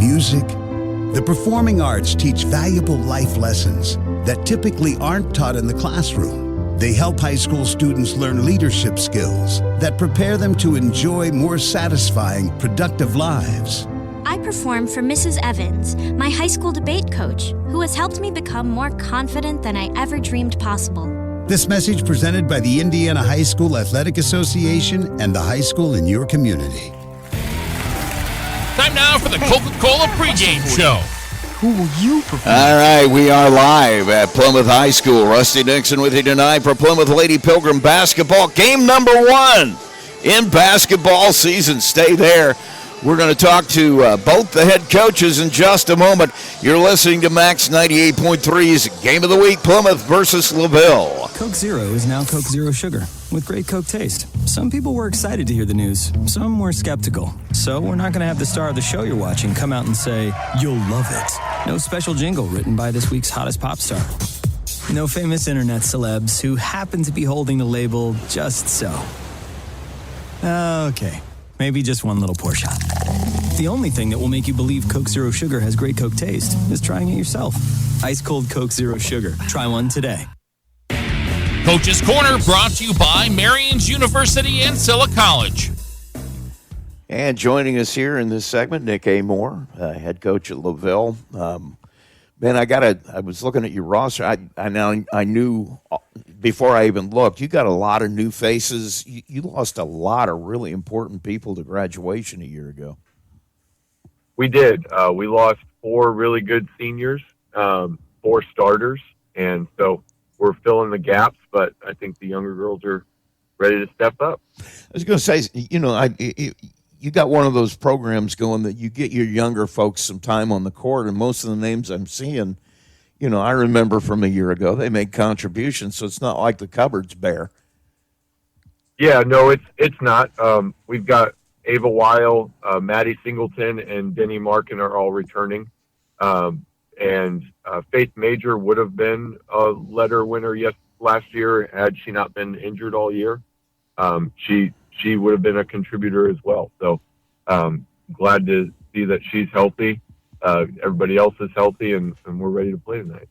music. The performing arts teach valuable life lessons that typically aren't taught in the classroom. They help high school students learn leadership skills that prepare them to enjoy more satisfying, productive lives. I perform for Mrs. Evans, my high school debate coach, who has helped me become more confident than I ever dreamed possible. This message presented by the Indiana High School Athletic Association and the high school in your community. Time now for the Coca-Cola pregame show. Who will you perform? All right, we are live at Plymouth High School. Rusty Nixon with you tonight for Plymouth Lady Pilgrim basketball. Game number 1 in basketball season. Stay there. We're going to talk to both the head coaches in just a moment. You're listening to Max 98.3's Game of the Week, Plymouth versus LaVille. Coke Zero is now Coke Zero Sugar with great Coke taste. Some people were excited to hear the news. Some were skeptical. So we're not going to have the star of the show you're watching come out and say, "You'll love it." No special jingle written by this week's hottest pop star. No famous internet celebs who happen to be holding the label just so. Okay. Maybe just one little pour shot. The only thing that will make you believe Coke Zero Sugar has great Coke taste is trying it yourself. Ice cold Coke Zero Sugar. Try one today. Coach's Corner brought to you by Marion's University and Silla College. And joining us here in this segment, Nick A. Moore, head coach at LaVille. Man, I was looking at your roster. I knew before I even looked, you got a lot of new faces. You lost a lot of really important people to graduation a year ago. We did. We lost 4 really good seniors, 4 starters, and so we're filling the gaps, but I think the younger girls are ready to step up. I was going to say, you got one of those programs going that you get your younger folks some time on the court, and most of the names I'm seeing, I remember from a year ago, they made contributions, so it's not like the cupboard's bare. Yeah, no, it's not. We've got Ava Weil, Maddie Singleton, and Denny Markin are all returning. And Faith Major would have been a letter winner last year had she not been injured all year. She would have been a contributor as well. So glad to see that she's healthy. Everybody else is healthy, and we're ready to play tonight.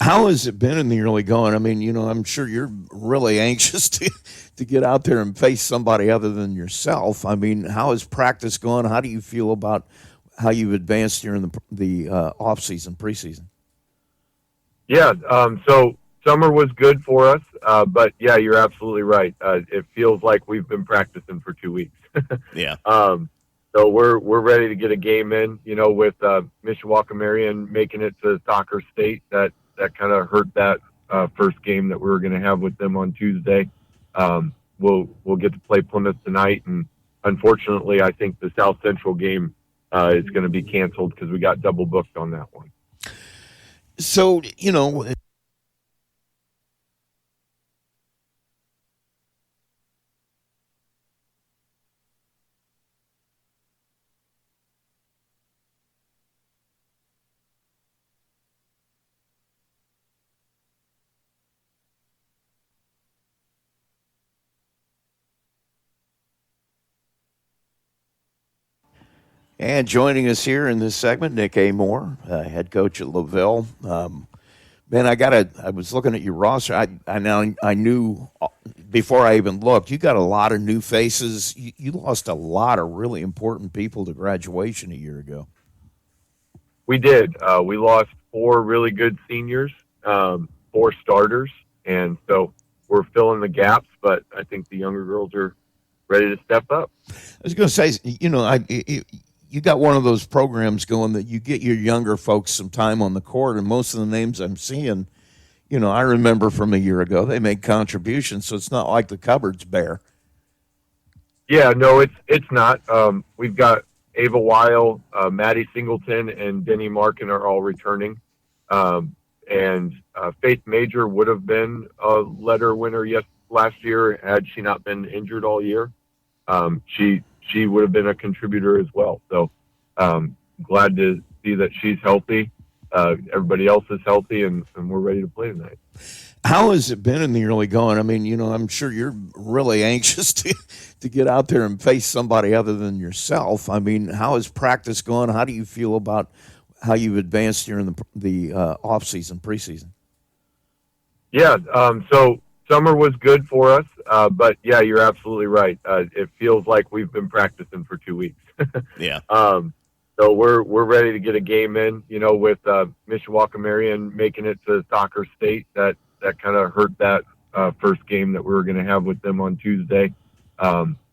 How has it been in the early going? I mean, I'm sure you're really anxious to get out there and face somebody other than yourself. I mean, how has practice gone? How do you feel about how you've advanced during the off-season, preseason? Yeah, so summer was good for us, but, yeah, you're absolutely right. It feels like we've been practicing for 2 weeks. Yeah. So we're ready to get a game in, with Mishawaka Marion making it to Soccer State. That kind of hurt that first game that we were going to have with them on Tuesday. We'll get to play Plymouth tonight, and unfortunately, I think the South Central game is going to be canceled because we got double booked on that one. So, And joining us here in this segment, Nick A. Moore, head coach at LaVille. Man, I was looking at your roster. I knew before I even looked, you got a lot of new faces. You lost a lot of really important people to graduation a year ago. We did. We lost 4 really good seniors, 4 starters, and so we're filling the gaps, but I think the younger girls are ready to step up. I was going to say, you got one of those programs going that you get your younger folks some time on the court, and most of the names I'm seeing, I remember from a year ago, they made contributions, so it's not like the cupboard's bare. Yeah, no, it's not. We've got Ava Weil, Maddie Singleton, and Denny Markin are all returning. And Faith Major would have been a letter winner last year had she not been injured all year. She would have been a contributor as well. So glad to see that she's healthy. Everybody else is healthy, and we're ready to play tonight. How has it been in the early going? I mean, I'm sure you're really anxious to get out there and face somebody other than yourself. I mean, how has practice gone? How do you feel about how you've advanced during the off-season, preseason? Yeah, so summer was good for us, but yeah, you're absolutely right. It feels like we've been practicing for 2 weeks. Yeah. So we're ready to get a game in. With Mishawaka Marion making it to soccer state, that kind of hurt that first game that we were going to have with them on Tuesday.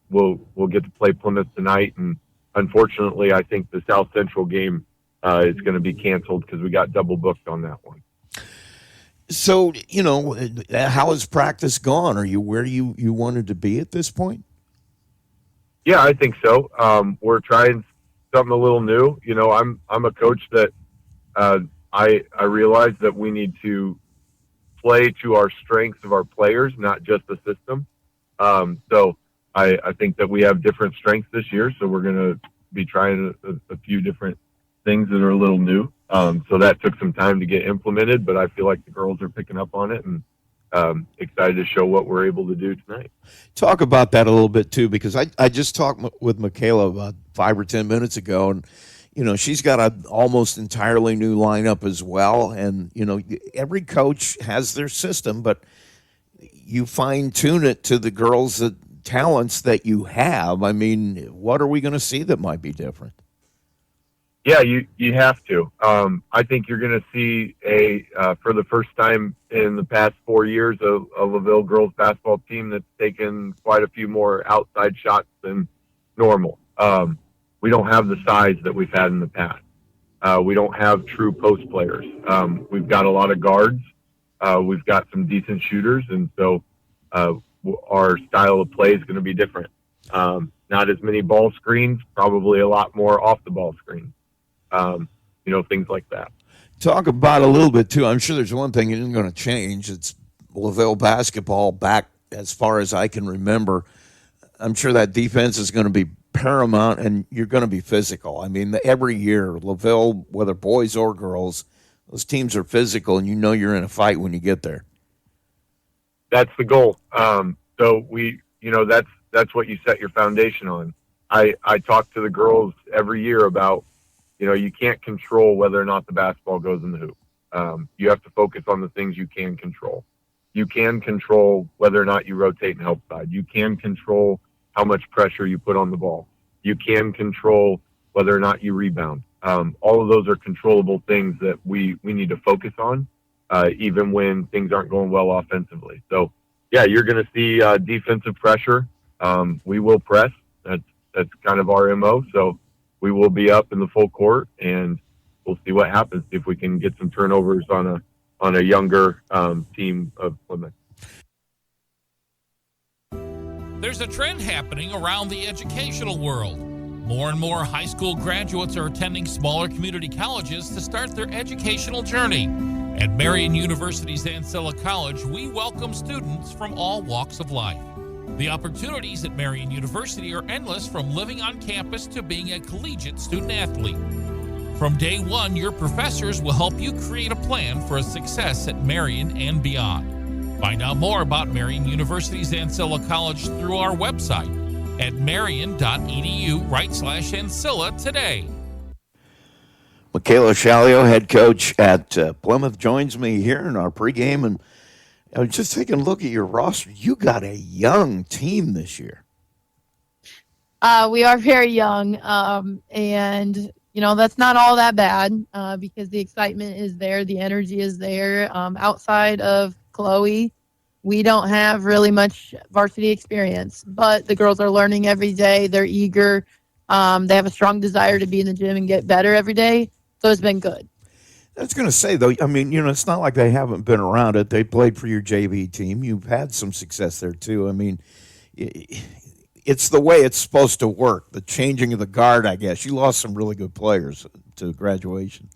We'll get to play Plymouth tonight, and unfortunately, I think the South Central game is going to be canceled because we got double booked on that one. So, how has practice gone? Are you where you wanted to be at this point? Yeah, I think so. We're trying something a little new. I'm a coach that I realize that we need to play to our strengths of our players, not just the system. So I think that we have different strengths this year, so we're going to be trying a few different things that are a little new. So that took some time to get implemented, but I feel like the girls are picking up on it and excited to show what we're able to do tonight. Talk about that a little bit too, because I just talked with Michaela about 5 or 10 minutes ago, and she's got an almost entirely new lineup as well. And every coach has their system, but you fine tune it to the girls' talents that you have. I mean, what are we going to see that might be different? Yeah, you have to. I think you're going to see for the first time in the past 4 years, a LaVille girls basketball team that's taken quite a few more outside shots than normal. We don't have the size that we've had in the past. We don't have true post players. We've got a lot of guards. We've got some decent shooters, and so our style of play is going to be different. Not as many ball screens, probably a lot more off the ball screens. Things like that. Talk about a little bit too. I'm sure there's one thing that isn't going to change. It's LaVille basketball back as far as I can remember. I'm sure that defense is going to be paramount, and you're going to be physical. I mean, every year, LaVille, whether boys or girls, those teams are physical, and you're in a fight when you get there. That's the goal. So that's what you set your foundation on. I talk to the girls every year about, you can't control whether or not the basketball goes in the hoop. You have to focus on the things you can control. You can control whether or not you rotate and help side. You can control how much pressure you put on the ball. You can control whether or not you rebound. All of those are controllable things that we need to focus on, even when things aren't going well offensively. So, yeah, you're going to see defensive pressure. We will press. That's kind of our MO. So we will be up in the full court, and we'll see what happens, see if we can get some turnovers on a younger team of Plymouth. There's a trend happening around the educational world. More and more high school graduates are attending smaller community colleges to start their educational journey. At Marion University's Ancilla College, we welcome students from all walks of life. The opportunities at Marion University are endless, from living on campus to being a collegiate student athlete. From day one, your professors will help you create a plan for a success at Marion and beyond. Find out more about Marion University's Ancilla College through our website at marion.edu/Ancilla today. Michaela Shalio, head coach at Plymouth, joins me here in our pregame, and I was just taking a look at your roster. You got a young team this year. We are very young, and that's not all that bad because the excitement is there, the energy is there. Outside of Chloe, we don't have really much varsity experience, but the girls are learning every day. They're eager. They have a strong desire to be in the gym and get better every day, so it's been good. I was going to say, though, I mean, it's not like they haven't been around it. They played for your JV team. You've had some success there, too. I mean, it's the way it's supposed to work, the changing of the guard, I guess. You lost some really good players to graduation.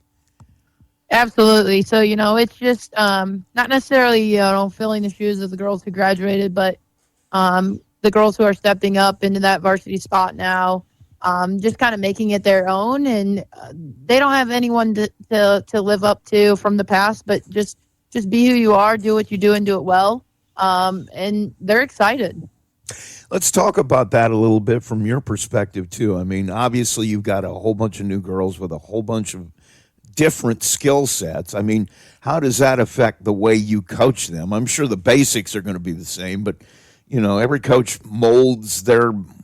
Absolutely. So, it's just not necessarily, filling the shoes of the girls who graduated, but the girls who are stepping up into that varsity spot now, just kind of making it their own. And they don't have anyone to live up to from the past, but just just be who you are, do what you do, and do it well. And they're excited. Let's talk about that a little bit from your perspective, too. I mean, obviously, you've got a whole bunch of new girls with a whole bunch of different skill sets. I mean, how does that affect the way you coach them? I'm sure the basics are going to be the same, but, every coach molds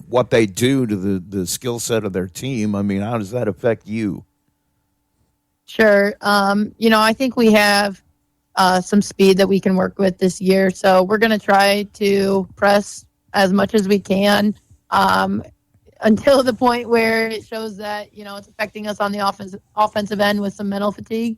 what they do to the skill set of their team. I mean, how does that affect you? Sure. I think we have some speed that we can work with this year. So we're going to try to press as much as we can until the point where it shows that, it's affecting us on the offensive end with some mental fatigue.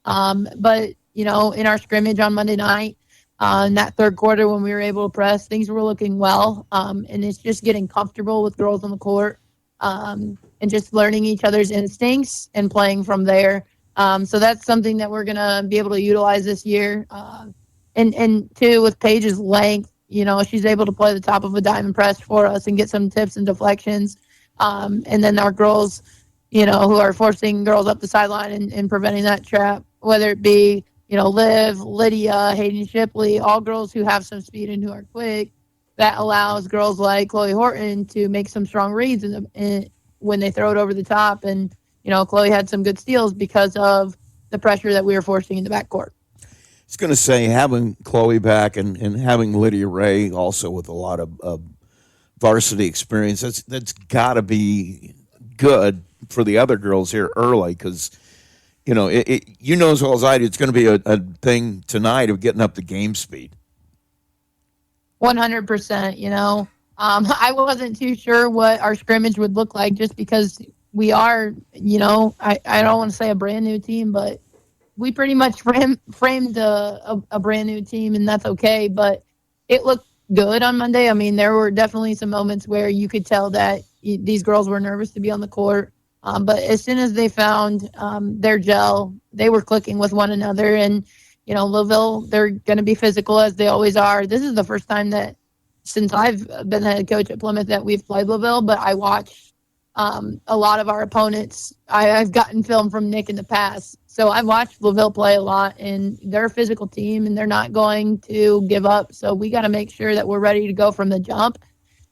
But, in our scrimmage on Monday night, in that third quarter when we were able to press, things were looking well. And it's just getting comfortable with girls on the court and just learning each other's instincts and playing from there. So that's something that we're going to be able to utilize this year. And too, with Paige's length, she's able to play the top of a diamond press for us and get some tips and deflections. And then our girls, who are forcing girls up the sideline and preventing that trap, whether it be, Liv, Lydia, Hayden Shipley, all girls who have some speed and who are quick, that allows girls like Chloe Horton to make some strong reads when they throw it over the top. And, Chloe had some good steals because of the pressure that we were forcing in the backcourt. I was going to say, having Chloe back and having Lydia Ray also with a lot of varsity experience, that's got to be good for the other girls here early because, as well as I do, it's going to be a thing tonight of getting up to game speed. 100%, I wasn't too sure what our scrimmage would look like just because we are, I don't want to say a brand new team, but we pretty much framed a brand new team, and that's okay. But it looked good on Monday. I mean, there were definitely some moments where you could tell that these girls were nervous to be on the court. But as soon as they found their gel, they were clicking with one another. And, LaVille, they're going to be physical as they always are. This is the first time that since I've been head coach at Plymouth that we've played LaVille, but I watched a lot of our opponents. I've gotten film from Nick in the past. So I've watched LaVille play a lot, and they're a physical team, and they're not going to give up. So we got to make sure that we're ready to go from the jump.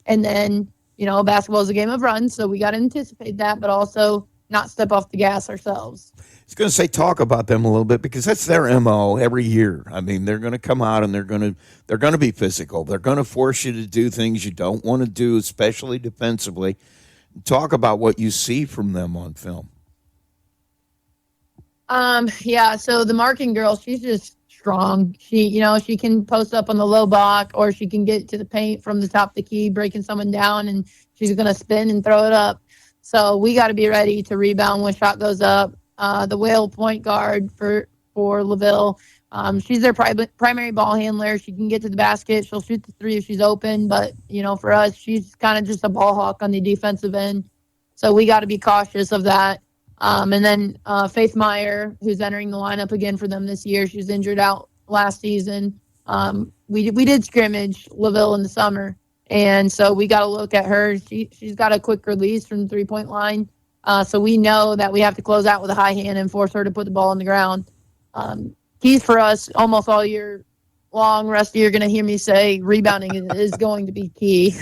And then, basketball is a game of runs, so we got to anticipate that, but also not step off the gas ourselves. I was going to say, talk about them a little bit because that's their MO every year. I mean, they're going to come out and they're going to be physical. They're going to force you to do things you don't want to do, especially defensively. Talk about what you see from them on film. Yeah, so the marking girl, she's just strong. She can post up on the low block, or she can get to the paint from the top of the key, breaking someone down, and she's going to spin and throw it up. So we got to be ready to rebound when shot goes up. The whale point guard for LaVille, she's their primary ball handler. She can get to the basket. She'll shoot the three if she's open. But, for us, she's kind of just a ball hawk on the defensive end. So we got to be cautious of that. And then Faith Meyer, who's entering the lineup again for them this year. She's injured out last season. We did scrimmage LaVille in the summer. And so we got to look at her. She's got a quick release from the three-point line. So we know that we have to close out with a high hand and force her to put the ball on the ground. Keys for us almost all year long. Rusty, you're going to hear me say rebounding is going to be key.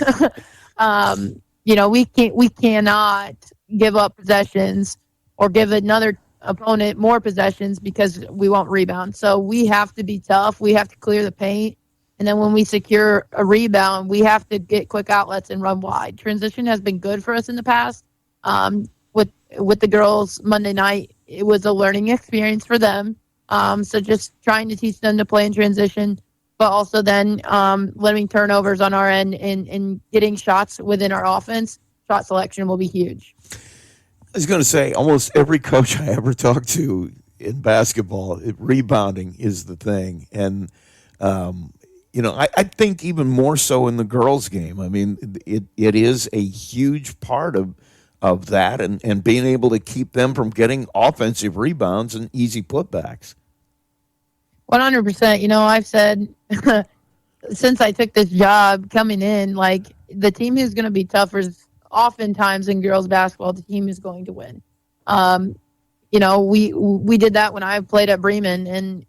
We cannot give up possessions or give another opponent more possessions because we won't rebound. So we have to be tough. We have to clear the paint. And then when we secure a rebound, we have to get quick outlets and run wide. Transition has been good for us in the past. With the girls Monday night, it was a learning experience for them. So just trying to teach them to play in transition, but also then limiting turnovers on our end and getting shots within our offense. Shot selection will be huge. I was going to say, almost every coach I ever talked to in basketball, rebounding is the thing. And, I think even more so in the girls' game. I mean, it is a huge part of that and being able to keep them from getting offensive rebounds and easy putbacks. 100%. I've said since I took this job coming in, like the team who's going to be tougher is oftentimes in girls basketball, the team is going to win. We did that when I played at Bremen, and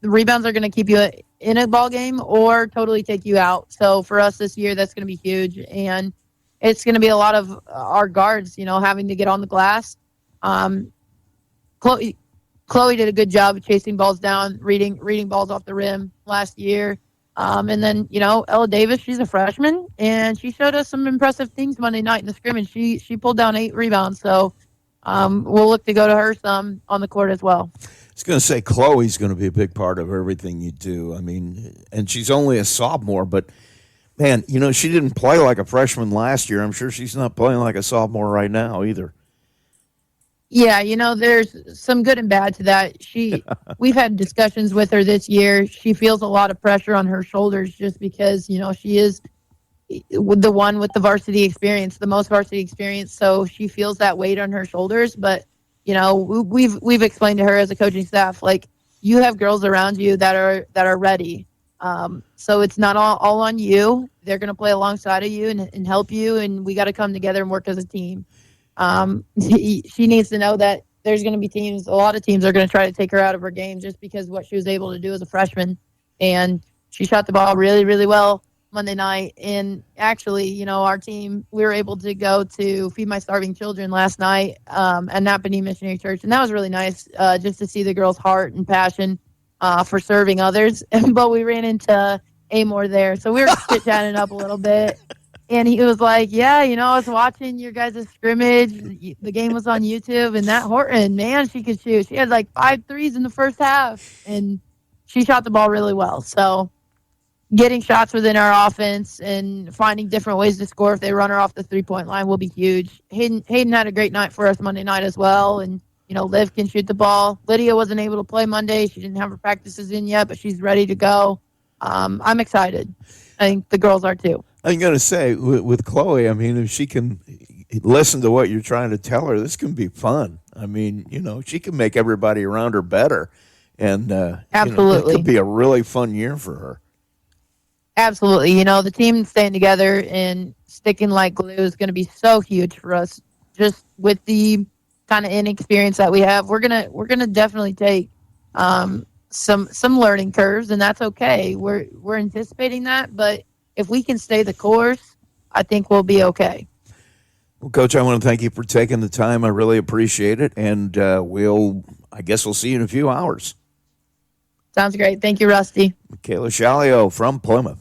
the rebounds are going to keep you in a ball game or totally take you out. So for us this year, that's going to be huge. And it's going to be a lot of our guards, having to get on the glass. Chloe did a good job of chasing balls down, reading balls off the rim last year. And then, Ella Davis, she's a freshman, and she showed us some impressive things Monday night in the scrimmage. She pulled down 8 rebounds, so we'll look to go to her some on the court as well. I was going to say Chloe's going to be a big part of everything you do. I mean, and she's only a sophomore, but, man, she didn't play like a freshman last year. I'm sure she's not playing like a sophomore right now either. Yeah, there's some good and bad to that. We've had discussions with her this year. She feels a lot of pressure on her shoulders just because, she is the one with the varsity experience, the most varsity experience. So she feels that weight on her shoulders. But, we've explained to her as a coaching staff, like, you have girls around you that are ready. So it's not all on you. They're going to play alongside of you and help you. And we got to come together and work as a team. She needs to know that there's going to be a lot of teams are going to try to take her out of her game just because of what she was able to do as a freshman. And she shot the ball really, really well Monday night. And actually, our team, we were able to go to Feed My Starving Children last night at Napanee Missionary Church. And that was really nice just to see the girls' heart and passion for serving others. But we ran into Amor there. So we were chit-chatting up a little bit. And he was like, yeah, I was watching your guys' scrimmage. The game was on YouTube. And that Horton, man, she could shoot. She had like 5 threes in the first half. And she shot the ball really well. So getting shots within our offense and finding different ways to score if they run her off the three-point line will be huge. Hayden had a great night for us Monday night as well. And, Liv can shoot the ball. Lydia wasn't able to play Monday. She didn't have her practices in yet, but she's ready to go. I'm excited. I think the girls are too. I'm going to say, with Chloe, I mean, if she can listen to what you're trying to tell her, this can be fun. I mean, she can make everybody around her better. And absolutely, it could be a really fun year for her. Absolutely. The team staying together and sticking like glue is going to be so huge for us. Just with the kind of inexperience that we have, we're gonna definitely take some learning curves, and that's okay. We're anticipating that, but if we can stay the course, I think we'll be okay. Well, Coach, I want to thank you for taking the time. I really appreciate it, and we'll see you in a few hours. Sounds great. Thank you, Rusty. Michaela Shalio from Plymouth.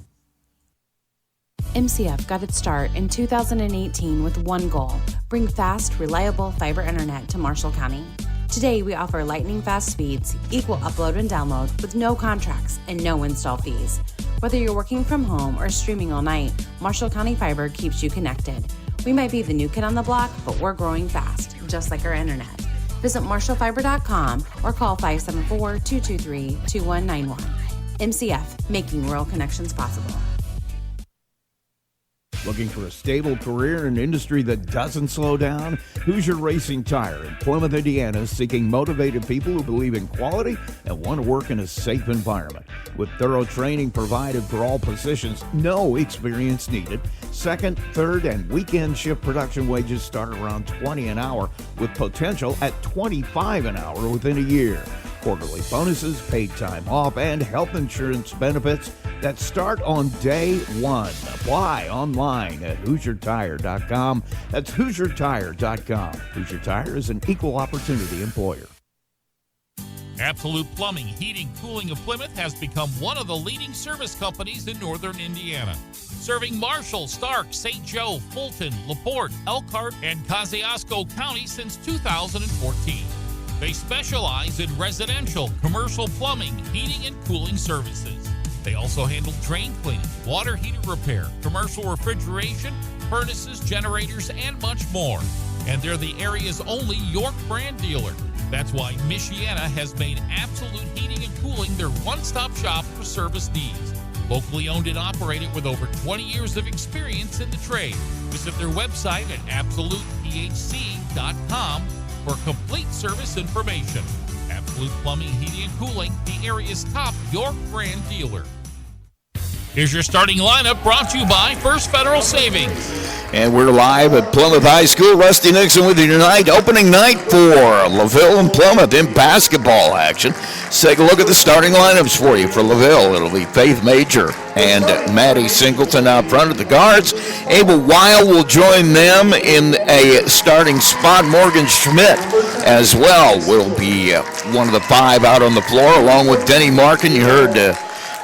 MCF got its start in 2018 with one goal: bring fast, reliable fiber internet to Marshall County. Today, we offer lightning fast speeds, equal upload and download with no contracts and no install fees. Whether you're working from home or streaming all night, Marshall County Fiber keeps you connected. We might be the new kid on the block, but we're growing fast, just like our internet. Visit marshallfiber.com or call 574-223-2191. MCF, making rural connections possible. Looking for a stable career in an industry that doesn't slow down? Hoosier Racing Tire in Plymouth, Indiana is seeking motivated people who believe in quality and want to work in a safe environment. With thorough training provided for all positions, no experience needed. Second, third, and weekend shift production wages start around $20 an hour with potential at $25 an hour within a year. Quarterly bonuses, paid time off, and health insurance benefits that start on day one. Apply online at HoosierTire.com. That's HoosierTire.com. Hoosier Tire is an equal opportunity employer. Absolute Plumbing, Heating, Cooling of Plymouth has become one of the leading service companies in northern Indiana. Serving Marshall, Stark, St. Joe, Fulton, LaPorte, Elkhart, and Kosciuszko County since 2014. They specialize in residential, commercial plumbing, heating, and cooling services. They also handle drain cleaning, water heater repair, commercial refrigeration, furnaces, generators, and much more. And they're the area's only York brand dealer. That's why Michiana has made Absolute Heating and Cooling their one-stop shop for service needs. Locally owned and operated with over 20 years of experience in the trade. Visit their website at absolutephc.com for complete service information. Absolute Plumbing, Heating, and Cooling, the area's top York brand dealer. Here's your starting lineup brought to you by First Federal Savings. And we're live at Plymouth High School. Rusty Nixon with you tonight. Opening night for LaVille and Plymouth in basketball action. Let's take a look at the starting lineups for you. For LaVille, it'll be Faith Major and Maddie Singleton out front at the guards. Abel Weil will join them in a starting spot. Morgan Schmidt as well will be one of the five out on the floor, along with Denny Markin. You heard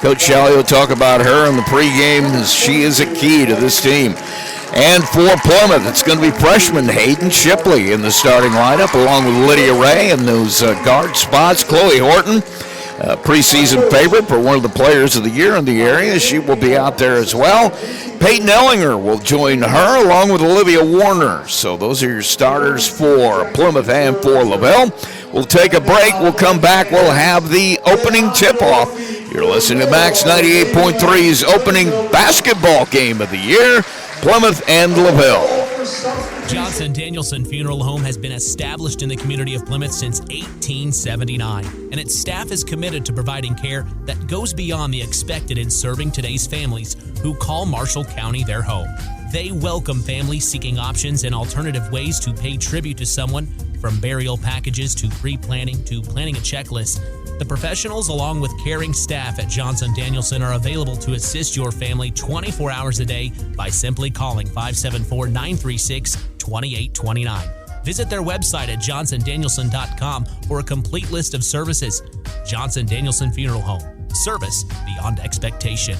Coach Shalio talk about her in the pregame, as she is a key to this team. And for Plymouth, it's going to be freshman Hayden Shipley in the starting lineup, along with Lydia Ray in those guard spots. Chloe Horton, preseason favorite for one of the players of the year in the area. She will be out there as well. Peyton Ellinger will join her, along with Olivia Warner. So those are your starters for Plymouth and for LaVille. We'll take a break. We'll come back. We'll have the opening tip-off. You're listening to Max 98.3's opening basketball game of the year. Plymouth and LaVille. Johnson Danielson Funeral Home has been established in the community of Plymouth since 1879, and its staff is committed to providing care that goes beyond the expected in serving today's families who call Marshall County their home. They welcome families seeking options and alternative ways to pay tribute to someone, from burial packages to pre-planning to planning a checklist. The professionals, along with caring staff at Johnson Danielson, are available to assist your family 24 hours a day by simply calling 574-936-2829. Visit their website at johnsondanielson.com for a complete list of services. Johnson Danielson Funeral Home. Service beyond expectation.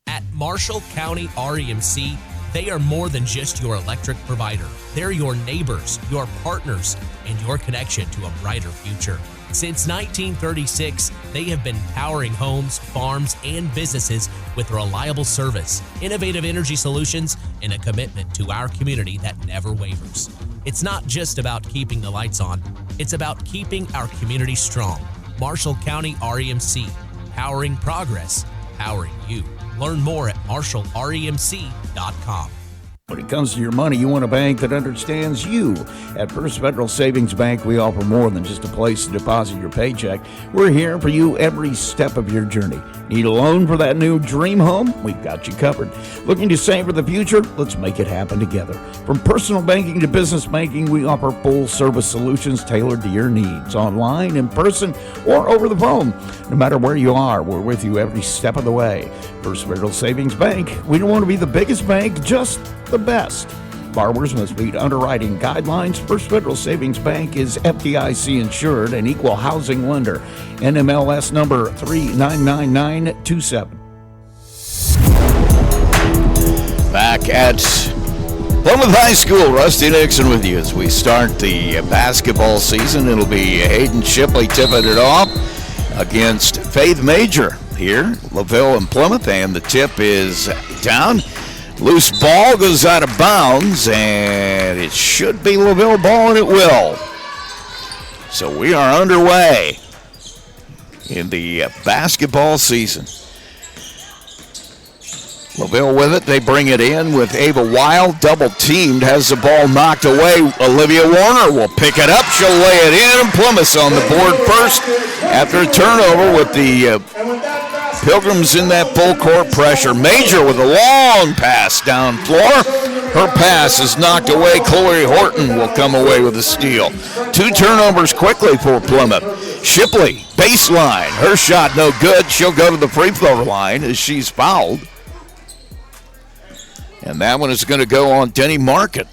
At Marshall County REMC, they are more than just your electric provider. They're your neighbors, your partners, and your connection to a brighter future. Since 1936, they have been powering homes, farms, and businesses with reliable service, innovative energy solutions, and a commitment to our community that never wavers. It's not just about keeping the lights on, it's about keeping our community strong. Marshall County REMC, powering progress, powering you. Learn more at marshallremc.com. When it comes to your money, you want a bank that understands you. At First Federal Savings Bank, we offer more than just a place to deposit your paycheck. We're here for you every step of your journey. Need a loan for that new dream home? We've got you covered. Looking to save for the future? Let's make it happen together. From personal banking to business banking, we offer full-service solutions tailored to your needs, online, in person, or over the phone. No matter where you are, we're with you every step of the way. First Federal Savings Bank. We don't want to be the biggest bank, just the best. Borrowers must meet underwriting guidelines. First Federal Savings Bank is FDIC insured and equal housing lender. NMLS number 399927. Back at Plymouth High School, Rusty Nixon with you as we start the basketball season. It'll be Hayden Shipley tipping it off against Faith Major here, LaVille and Plymouth, and the tip is down. Loose ball goes out of bounds, and it should be LaVille ball, and it will. So we are underway in the basketball season. LaVille with it. They bring it in with Ava Weil, double-teamed, has the ball knocked away. Olivia Warner will pick it up. She'll lay it in, and Plymouth's on the board first after a turnover with the Pilgrims in that full court pressure. Major with a long pass down floor. Her pass is knocked away. Chloe Horton will come away with a steal. 2 turnovers quickly for Plymouth. Shipley, baseline. Her shot no good. She'll go to the free throw line as she's fouled. And that one is going to go on Denny Markin.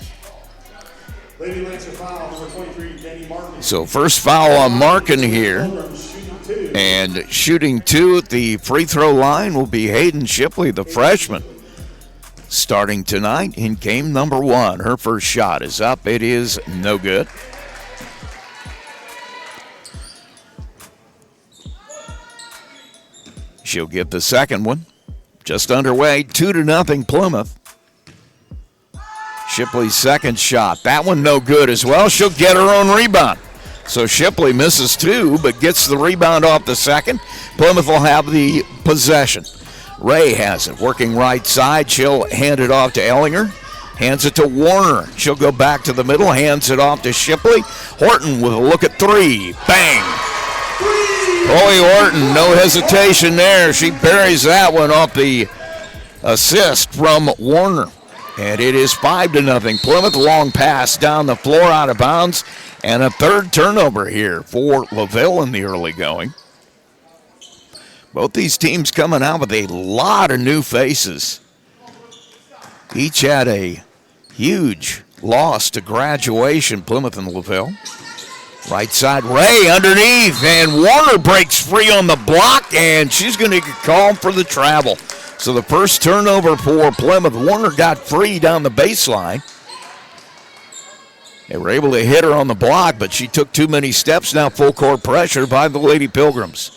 So first foul on Markin here. And shooting 2 at the free throw line will be Hayden Shipley, the freshman, starting tonight in game number 1. Her first shot is up. It is no good. She'll get the second one. Just underway, 2-0 Plymouth. Shipley's second shot. That one no good as well. She'll get her own rebound. So Shipley misses 2, but gets the rebound off the second. Plymouth will have the possession. Ray has it, working right side. She'll hand it off to Ellinger. Hands it to Warner. She'll go back to the middle, hands it off to Shipley. Horton with a look at 3. Bang! Chloe Horton, no hesitation there. She buries that one off the assist from Warner. And it is 5-0. Plymouth, long pass down the floor, out of bounds. And a third turnover here for LaVille in the early going. Both these teams coming out with a lot of new faces. Each had a huge loss to graduation, Plymouth and LaVille. Right side, Ray underneath, and Warner breaks free on the block, and she's going to get called for the travel. So the first turnover for Plymouth. Warner got free down the baseline. They were able to hit her on the block, but she took too many steps. Now full court pressure by the Lady Pilgrims.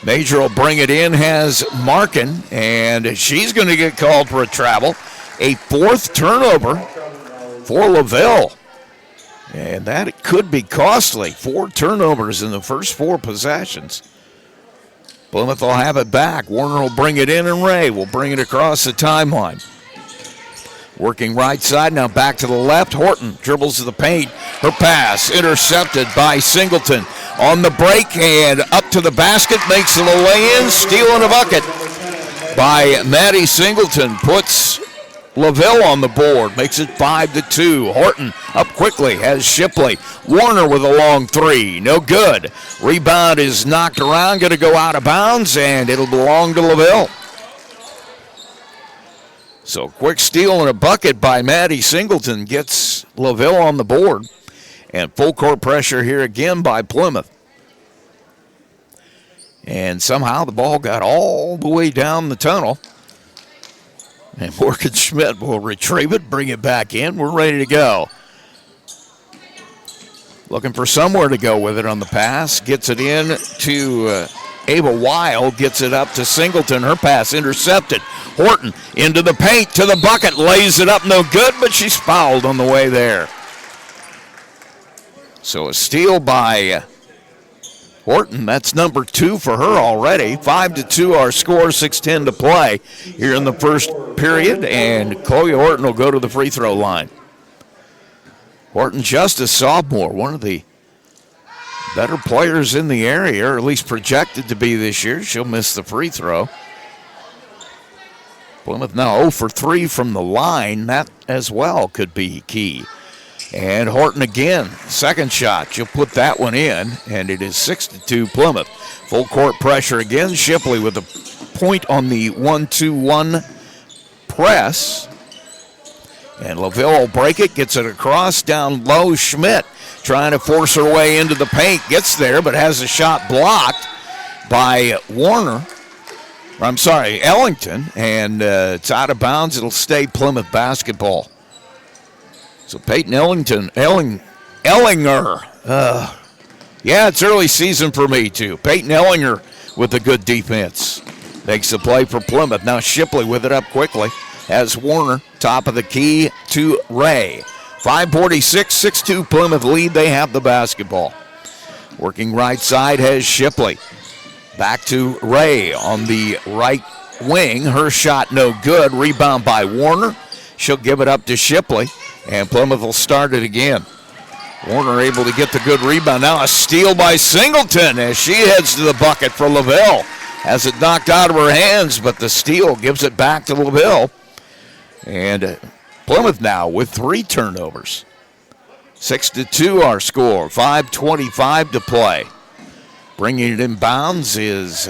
Major will bring it in, has Markin, and she's going to get called for a travel. A fourth turnover for LaVille. And that could be costly. 4 turnovers in the first 4 possessions. Plymouth will have it back. Warner will bring it in, and Ray will bring it across the timeline. Working right side, now back to the left. Horton dribbles to the paint. Her pass intercepted by Singleton. On the break and up to the basket, makes it a lay-in, steal and a bucket by Maddie Singleton. Puts LaVille on the board, makes it 5-2. Horton up quickly, has Shipley. Warner with a long 3, no good. Rebound is knocked around, going to go out of bounds, and it'll belong to LaVille. So quick steal and a bucket by Maddie Singleton gets LaVille on the board. And full court pressure here again by Plymouth. And somehow the ball got all the way down the tunnel. And Morgan Schmidt will retrieve it, bring it back in. We're ready to go. Looking for somewhere to go with it on the pass. Gets it in to Ava Weil. Gets it up to Singleton. Her pass intercepted. Horton into the paint to the bucket. Lays it up, no good, but she's fouled on the way there. So a steal by Horton. That's number 2 for her already. 5-2 our score, 6:10 to play here in the first period. And Chloe Horton will go to the free throw line. Horton, just a sophomore, one of the better players in the area, or at least projected to be this year. She'll miss the free throw. Plymouth now 0 for 3 from the line. That as well could be key. And Horton again, second shot. She'll put that one in, and it is 6-2 Plymouth. Full court pressure again. Shipley with a point on the 1-2-1 press. And LaVille will break it, gets it across, down low. Schmidt trying to force her way into the paint. Gets there, but has a shot blocked by Ellington. And it's out of bounds. It'll stay Plymouth basketball. So Peyton Ellinger. Yeah, it's early season for me too. Peyton Ellinger with a good defense. Makes the play for Plymouth. Now Shipley with it up quickly. Has Warner, top of the key to Ray. 5:46, 6-2 Plymouth lead. They have the basketball. Working right side has Shipley. Back to Ray on the right wing. Her shot no good. Rebound by Warner. She'll give it up to Shipley. And Plymouth will start it again. Warner able to get the good rebound. Now a steal by Singleton as she heads to the bucket for LaVille. Has it knocked out of her hands, but the steal gives it back to LaVille. And Plymouth now with 3 turnovers. 6-2 our score. 5:25 to play. Bringing it in bounds is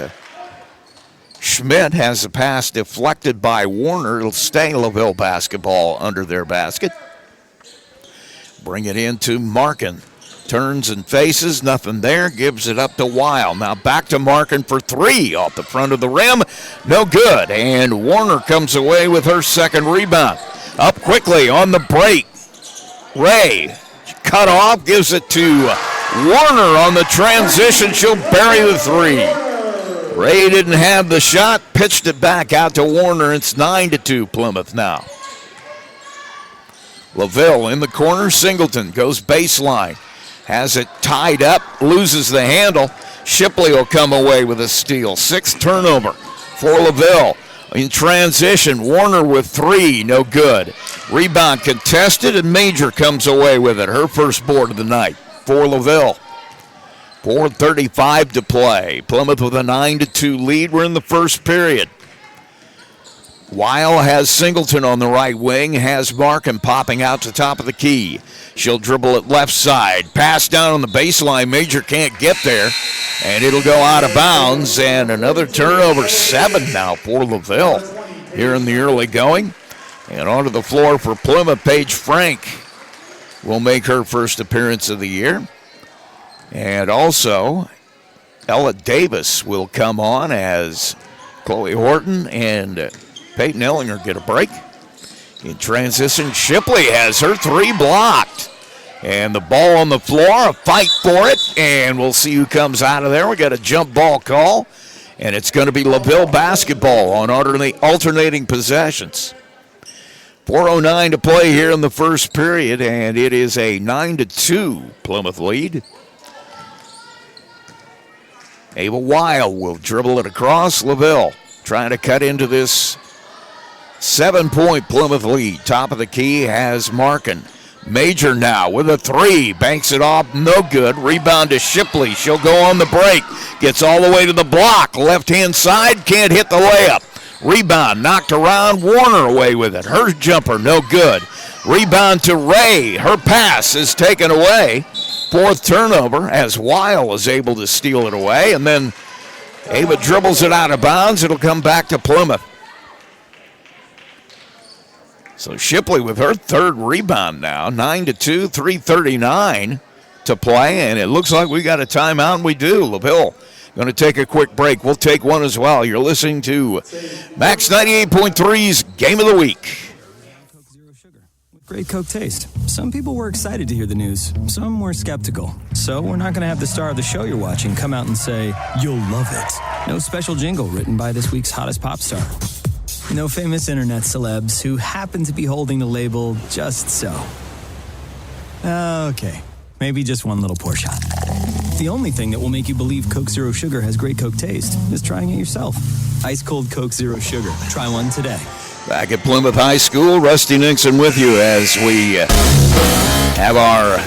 Schmidt. Has a pass deflected by Warner. It'll stay LaVille basketball under their basket. Bring it into Markin. Turns and faces, nothing there. Gives it up to Weil. Now back to Markin for 3 off the front of the rim. No good. And Warner comes away with her second rebound. Up quickly on the break. Ray cut off, gives it to Warner on the transition. She'll bury the 3. Ray didn't have the shot, pitched it back out to Warner. It's 9-2 Plymouth now. LaVille in the corner. Singleton goes baseline. Has it tied up, loses the handle. Shipley will come away with a steal. 6th turnover for LaVille. In transition, Warner with 3, no good. Rebound contested, and Major comes away with it. Her first board of the night for LaVille. 4:35 to play. Plymouth with a 9-2 lead. We're in the first period. Weil has Singleton on the right wing, has Markin popping out to top of the key. She'll dribble it left side. Pass down on the baseline. Major can't get there, and it'll go out of bounds. And another turnover, 7 now for LaVille here in the early going. And onto the floor for Plymouth, Paige Frank will make her first appearance of the year. And also, Ella Davis will come on as Chloe Horton and Peyton Ellinger get a break. In transition, Shipley has her 3 blocked. And the ball on the floor, a fight for it, and we'll see who comes out of there. We got a jump ball call, and it's going to be LaVille basketball on alternating possessions. 4:09 to play here in the first period, and it is a 9-2 Plymouth lead. Ava Weil will dribble it across. LaVille trying to cut into this 7-point Plymouth lead. Top of the key has Markin. Major now with a 3. Banks it off, no good. Rebound to Shipley. She'll go on the break. Gets all the way to the block. Left-hand side, can't hit the layup. Rebound knocked around. Warner away with it. Her jumper, no good. Rebound to Ray. Her pass is taken away. 4th turnover as Weil is able to steal it away. And then Ava dribbles it out of bounds. It'll come back to Plymouth. So Shipley with her 3rd rebound now. 9-2, 3:39 to play. And it looks like we got a timeout, and we do. LaVille going to take a quick break. We'll take one as well. You're listening to Max 98.3's Game of the Week. Coke Zero Sugar with great Coke taste. Some people were excited to hear the news. Some were skeptical. So we're not going to have the star of the show you're watching come out and say, "You'll love it." No special jingle written by this week's hottest pop star. No famous internet celebs who happen to be holding the label just so. Okay, maybe just one little pour shot. The only thing that will make you believe Coke Zero Sugar has great Coke taste is trying it yourself. Ice cold Coke Zero Sugar. Try one today. Back at Plymouth High School, Rusty Nixon with you as we have our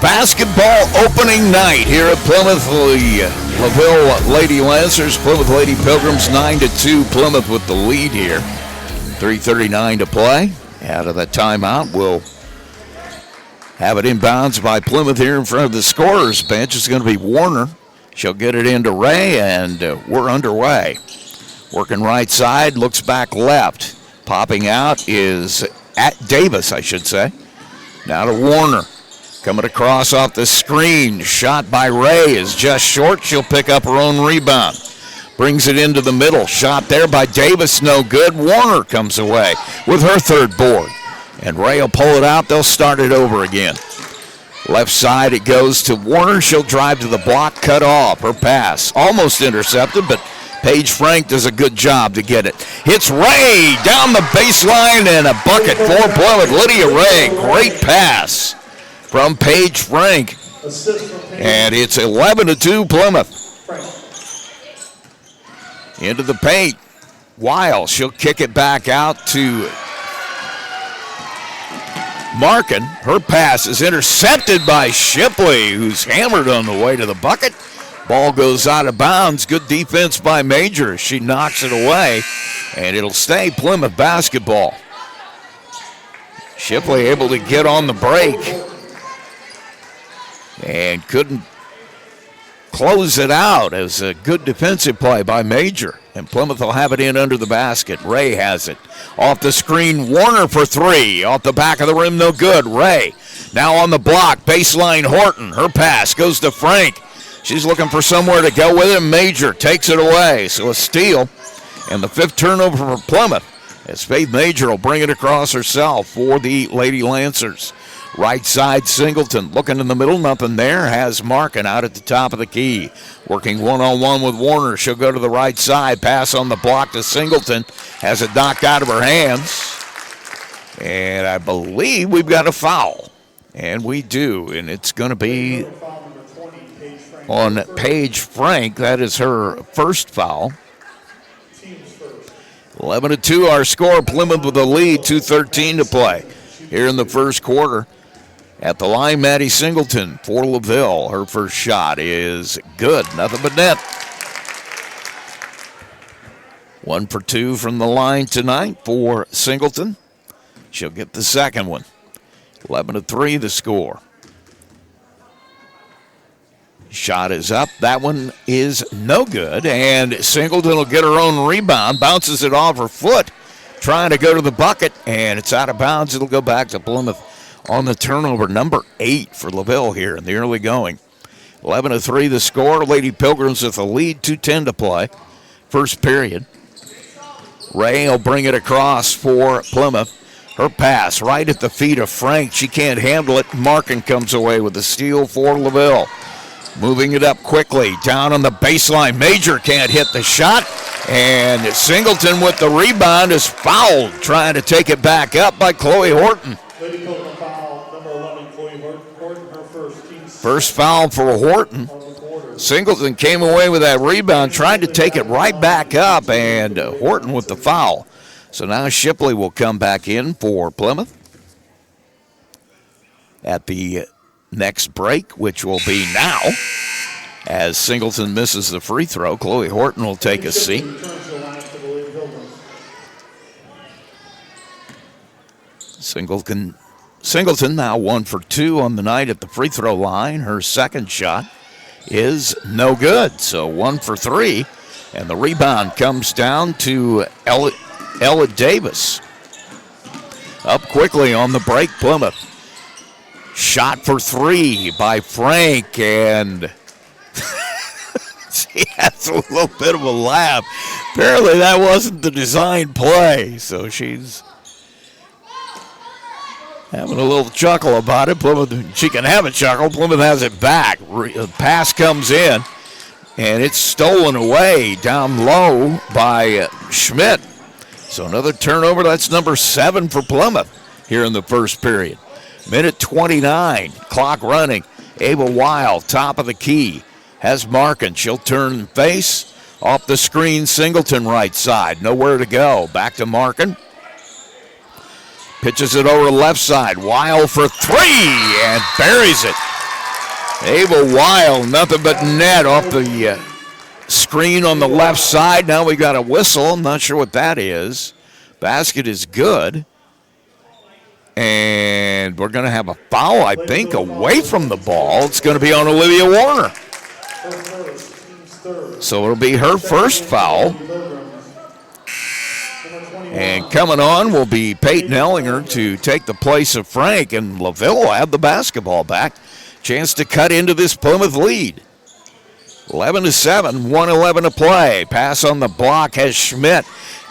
basketball opening night here at Plymouth. The LaVille Lady Lancers, Plymouth Lady Pilgrims, 9-2. Plymouth with the lead here. 3:39 to play. Out of the timeout, we'll have it inbounds by Plymouth here in front of the scorer's bench. It's going to be Warner. She'll get it into Ray, and we're underway. Working right side, looks back left. Popping out is at Davis, I should say. Now to Warner. Coming across off the screen. Shot by Ray is just short. She'll pick up her own rebound. Brings it into the middle. Shot there by Davis, no good. Warner comes away with her 3rd board. And Ray will pull it out. They'll start it over again. Left side, it goes to Warner. She'll drive to the block, cut off. Her pass almost intercepted, but Paige Frank does a good job to get it. Hits Ray down the baseline, and a bucket for Plymouth. Lydia Ray, great pass from Paige Frank. And it's 11-2 Plymouth. Into the paint. Weil, she'll kick it back out to Markin. Her pass is intercepted by Shipley, who's hammered on the way to the bucket. Ball goes out of bounds. Good defense by Major. She knocks it away, and it'll stay Plymouth basketball. Shipley able to get on the break and couldn't close it out as a good defensive play by Major. And Plymouth will have it in under the basket. Ray has it. Off the screen, Warner for 3. Off the back of the rim, no good. Ray now on the block. Baseline, Horton. Her pass goes to Frank. She's looking for somewhere to go with it. Major takes it away. So a steal. And the 5th turnover for Plymouth, as Faith Major will bring it across herself for the Lady Lancers. Right side, Singleton looking in the middle, nothing there. Has Markin out at the top of the key. Working one-on-one with Warner. She'll go to the right side. Pass on the block to Singleton. Has it knocked out of her hands. And I believe we've got a foul. And we do. And it's going to be on Paige Frank. That is her 1st foul. 11-2 our score. Plymouth with the lead. 2:13 to play here in the first quarter. At the line, Maddie Singleton for LaVille. Her first shot is good. Nothing but net. 1 for 2 from the line tonight for Singleton. She'll get the second one. 11-3 the score. Shot is up. That one is no good. And Singleton will get her own rebound. Bounces it off her foot. Trying to go to the bucket. And it's out of bounds. It'll go back to Plymouth on the turnover. Number 8 for LaVille here in the early going. 11-3 the score. Lady Pilgrims with a lead. 2:10 to play. First period. Ray will bring it across for Plymouth. Her pass right at the feet of Frank. She can't handle it. Markin comes away with the steal for LaVille. Moving it up quickly. Down on the baseline. Major can't hit the shot. And Singleton with the rebound is fouled. Trying to take it back up by Chloe Horton. Lady Pilgrim foul, number 11, Chloe Horton, her first team. First foul for Horton. Singleton came away with that rebound, tried to take it right back up, and Horton with the foul. So now Shipley will come back in for Plymouth at the next break, which will be now. As Singleton misses the free throw, Chloe Horton will take a seat. Singleton now 1 for 2 on the night at the free throw line. Her second shot is no good, so 1 for 3. And the rebound comes down to Ella Davis. Up quickly on the break, Plymouth. Shot for 3 by Frank, and she has a little bit of a laugh. Apparently that wasn't the design play, so she's having a little chuckle about it. Plymouth, she can have a chuckle. Plymouth has it back. Pass comes in, and it's stolen away down low by Schmidt. So another turnover. That's number 7 for Plymouth here in the first period. Minute 29, clock running. Ava Weil, top of the key, has Markin. She'll turn and face. Off the screen, Singleton right side. Nowhere to go. Back to Markin. Pitches it over the left side. Weil for 3 and buries it. Ava Weil, nothing but net off the screen on the left side. Now we got a whistle. I'm not sure what that is. Basket is good. And we're going to have a foul, I think, away from the ball. It's going to be on Olivia Warner. So it'll be her first foul. And coming on will be Peyton Ellinger to take the place of Frank. And LaVille will have the basketball back. Chance to cut into this Plymouth lead. 11-7, 1:11 to play. Pass on the block has Schmidt.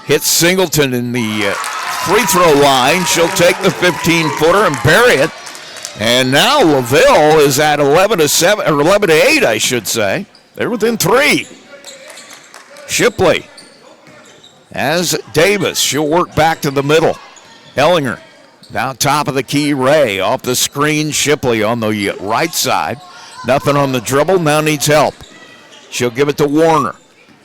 Hits Singleton in the free throw line. She'll take the 15-footer and bury it. And now LaVille is at 11-7, or 11-8, I should say. They're within 3. Shipley has Davis. She'll work back to the middle. Ellinger now top of the key. Ray off the screen. Shipley on the right side. Nothing on the dribble. Now needs help. She'll give it to Warner.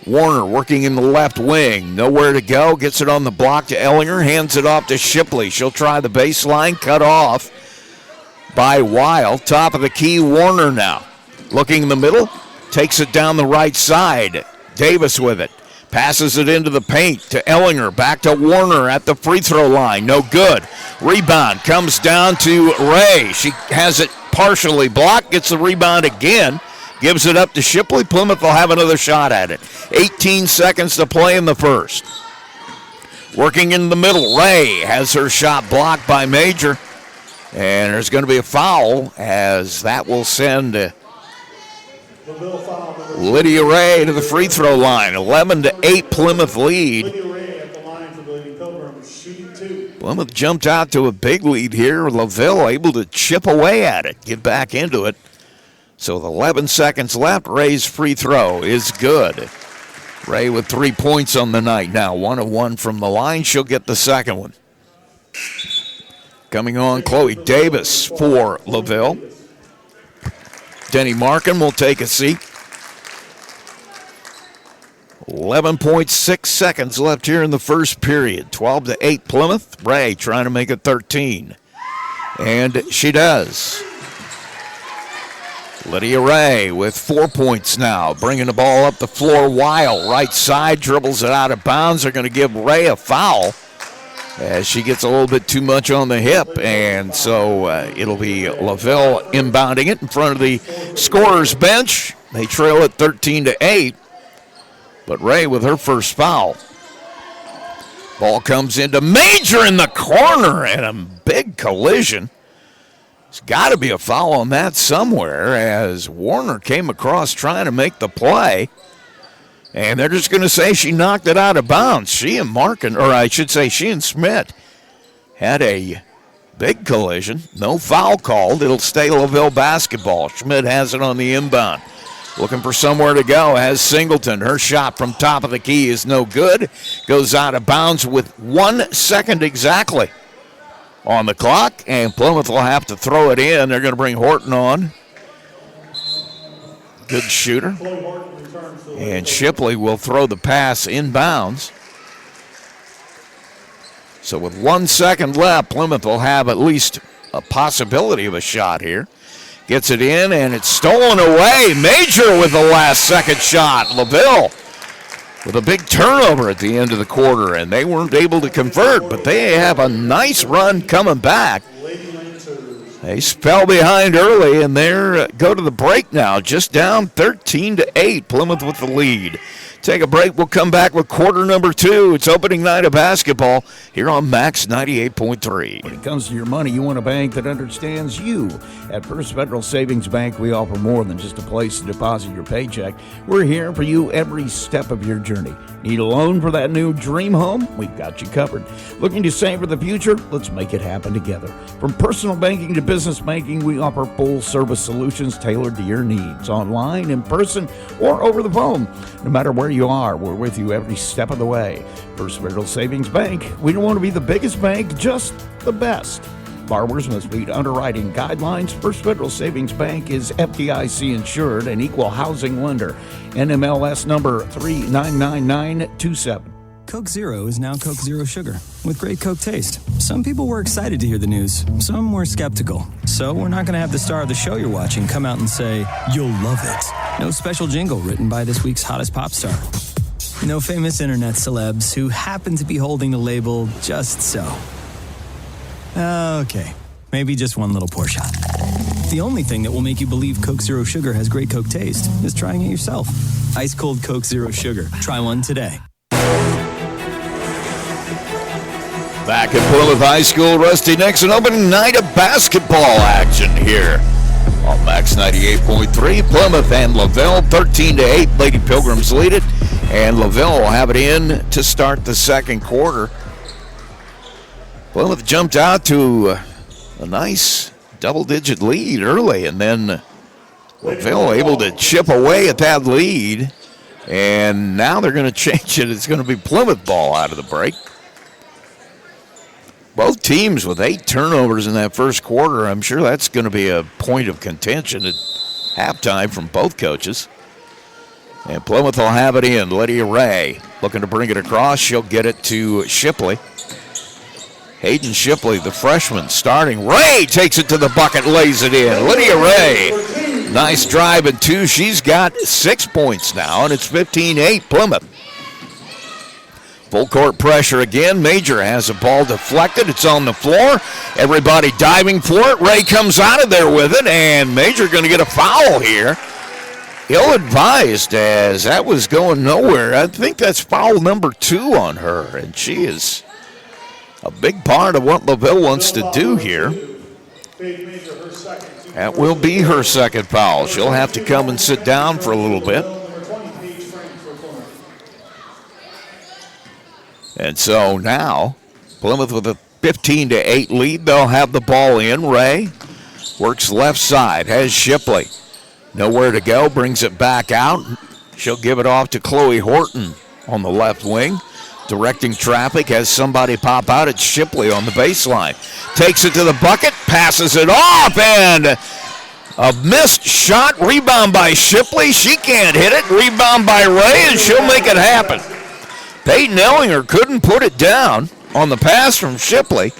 Warner working in the left wing. Nowhere to go. Gets it on the block to Ellinger. Hands it off to Shipley. She'll try the baseline. Cut off by Weil. Top of the key. Warner now. Looking in the middle. Takes it down the right side. Davis with it. Passes it into the paint to Ellinger. Back to Warner at the free throw line. No good. Rebound comes down to Ray. She has it partially blocked. Gets the rebound again. Gives it up to Shipley. Plymouth will have another shot at it. 18 seconds to play in the first. Working in the middle. Ray has her shot blocked by Major. And there's going to be a foul as that will send Lydia Ray to the free throw line. 11-8 Plymouth lead. Plymouth jumped out to a big lead here. LaVille able to chip away at it, get back into it. So with 11 seconds left, Ray's free throw is good. Ray with 3 points on the night. Now 1 of 1 from the line. She'll get the second one. Coming on, Chloe Davis for LaVille. Denny Markin will take a seat. 11.6 seconds left here in the first period. 12-8 Plymouth. Ray trying to make it 13. And she does. Lydia Ray with 4 points now, bringing the ball up the floor. Weil, right side, dribbles it out of bounds. They're going to give Ray a foul as she gets a little bit too much on the hip, and so it'll be LaVille inbounding it in front of the scorer's bench. They trail it 13-8, but Ray with her first foul. Ball comes into Major in the corner, and a big collision. There's got to be a foul on that somewhere as Warner came across trying to make the play. And they're just going to say she knocked it out of bounds. She and she and Schmidt had a big collision. No foul called. It'll stay LaVille basketball. Schmidt has it on the inbound. Looking for somewhere to go. Has Singleton. Her shot from top of the key is no good. Goes out of bounds with 1 second exactly on the clock, and Plymouth will have to throw it in. They're going to bring Horton on. Good shooter. And Shipley will throw the pass inbounds. So with 1 second left, Plymouth will have at least a possibility of a shot here. Gets it in, and it's stolen away. Major with the last second shot. LaVille with a big turnover at the end of the quarter, and they weren't able to convert, but they have a nice run coming back. They spell behind early, and they go to the break now, just down 13-8. Plymouth with the lead. Take a break. We'll come back with quarter number 2. It's opening night of basketball here on Max 98.3. When it comes to your money, you want a bank that understands you. At First Federal Savings Bank, we offer more than just a place to deposit your paycheck. We're here for you every step of your journey. Need a loan for that new dream home? We've got you covered. Looking to save for the future? Let's make it happen together. From personal banking to business banking, we offer full-service solutions tailored to your needs, online, in person, or over the phone. No matter where you are, we're with you every step of the way. First Federal Savings Bank. We don't want to be the biggest bank, just the best. Borrowers must meet underwriting guidelines. First Federal Savings Bank is FDIC insured and equal housing lender. NMLS number 399927. Coke Zero is now Coke Zero Sugar with great Coke taste. Some people were excited to hear the news. Some were skeptical. So we're not going to have the star of the show you're watching come out and say, "You'll love it." No special jingle written by this week's hottest pop star. No famous internet celebs who happen to be holding the label just so. Okay, maybe just one little pour shot. The only thing that will make you believe Coke Zero Sugar has great Coke taste is trying it yourself. Ice cold Coke Zero Sugar. Try one today. Back at Plymouth High School, Rusty Nixon opening night of basketball action here on Max 98.3. Plymouth and LaVille 13-8. Lady Pilgrims lead it, and LaVille will have it in to start the second quarter. Plymouth jumped out to a nice double-digit lead early, and then LaVille able to chip away at that lead, and now they're going to change it. It's going to be Plymouth ball out of the break. Both teams with 8 turnovers in that first quarter. I'm sure that's going to be a point of contention at halftime from both coaches. And Plymouth will have it in. Lydia Ray looking to bring it across. She'll get it to Shipley. Hayden Shipley, the freshman, starting. Ray takes it to the bucket, lays it in. Lydia Ray, nice drive and 2. She's got 6 points now, and it's 15-8 Plymouth. Full court pressure again. Major has a ball deflected. It's on the floor. Everybody diving for it. Ray comes out of there with it, and Major going to get a foul here. Ill-advised as that was going nowhere. I think that's foul number 2 on her, and she is a big part of what LaVille wants to do here. That will be her second foul. She'll have to come and sit down for a little bit. And so now, Plymouth with a 15-8 lead. They'll have the ball in. Ray works left side, has Shipley. Nowhere to go, brings it back out. She'll give it off to Chloe Horton on the left wing. Directing traffic, has somebody pop out. It's Shipley on the baseline. Takes it to the bucket, passes it off, and a missed shot. Rebound by Shipley. She can't hit it. Rebound by Ray, and she'll make it happen. Peyton Ellinger couldn't put it down on the pass from Shipley.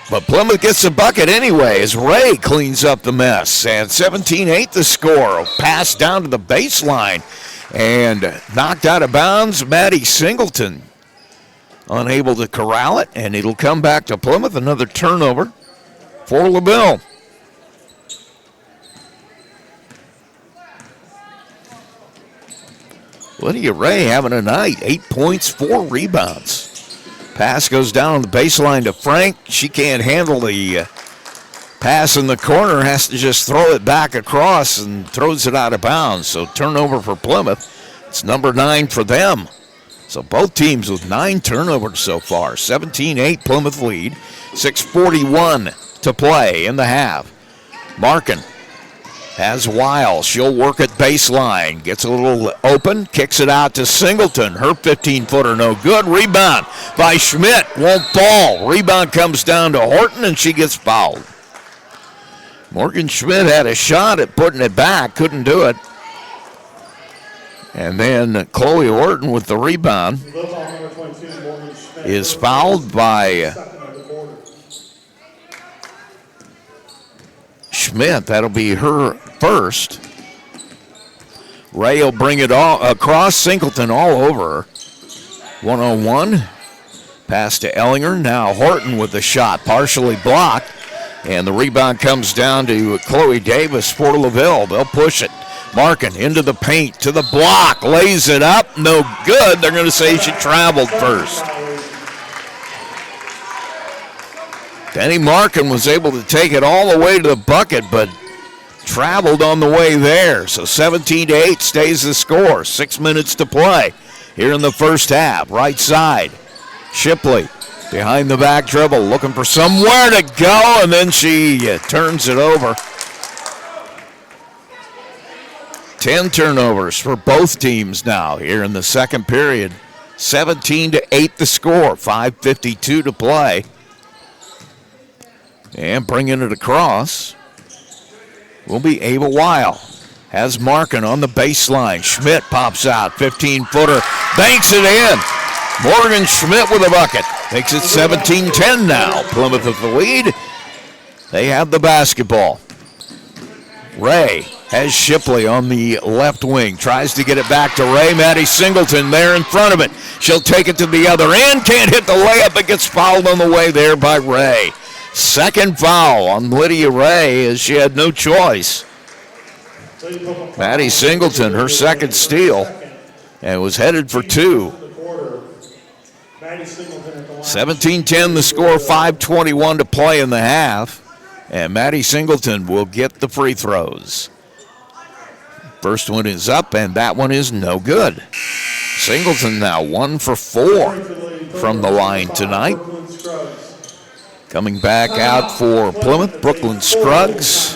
But Plymouth gets the bucket anyway as Ray cleans up the mess. And 17-8 the score. Pass down to the baseline and knocked out of bounds. Maddie Singleton unable to corral it, and it'll come back to Plymouth. Another turnover for LaVille. Lydia Ray having a night. 8 points, 4 rebounds. Pass goes down on the baseline to Frank. She can't handle the pass in the corner. Has to just throw it back across and throws it out of bounds. So turnover for Plymouth. It's number 9 for them. So both teams with 9 turnovers so far. 17-8 Plymouth lead. 6:41 to play in the half. Markin has Weil. She'll work at baseline. Gets a little open. Kicks it out to Singleton. Her 15-footer no good. Rebound by Schmidt. Won't fall. Rebound comes down to Horton, and she gets fouled. Morgan Schmidt had a shot at putting it back. Couldn't do it. And then Chloe Horton with the rebound is fouled by Schmidt. That'll be her first. Ray will bring it all across. Singleton all over her. 1-on-1. Pass to Ellinger. Now Horton with the shot. Partially blocked. And the rebound comes down to Chloe Davis for LaVille. They'll push it. Markin into the paint, to the block. Lays it up. No good. They're going to say she traveled first. Denny Markin was able to take it all the way to the bucket, but traveled on the way there. So 17-8 stays the score. 6 minutes to play here in the first half. Right side. Shipley behind the back dribble, looking for somewhere to go, and then she turns it over. 10 turnovers for both teams now here in the second period. 17-8 the score. 5:52 to play. And bringing it across will be Ava Weil. Has Markin on the baseline. Schmidt pops out. 15-footer. Banks it in. Morgan Schmidt with a bucket. Makes it 17-10 now. Plymouth with the lead. They have the basketball. Ray has Shipley on the left wing. Tries to get it back to Ray. Maddie Singleton there in front of it. She'll take it to the other end. Can't hit the layup, but gets fouled on the way there by Ray. Second foul on Lydia Ray as she had no choice. Maddie Singleton, her second steal, and was headed for 2. 17-10 the score, 5:21 to play in the half. And Maddie Singleton will get the free throws. First one is up, and that one is no good. Singleton now 1 for 4 from the line tonight. Coming back out for Plymouth, Brooklyn Scruggs.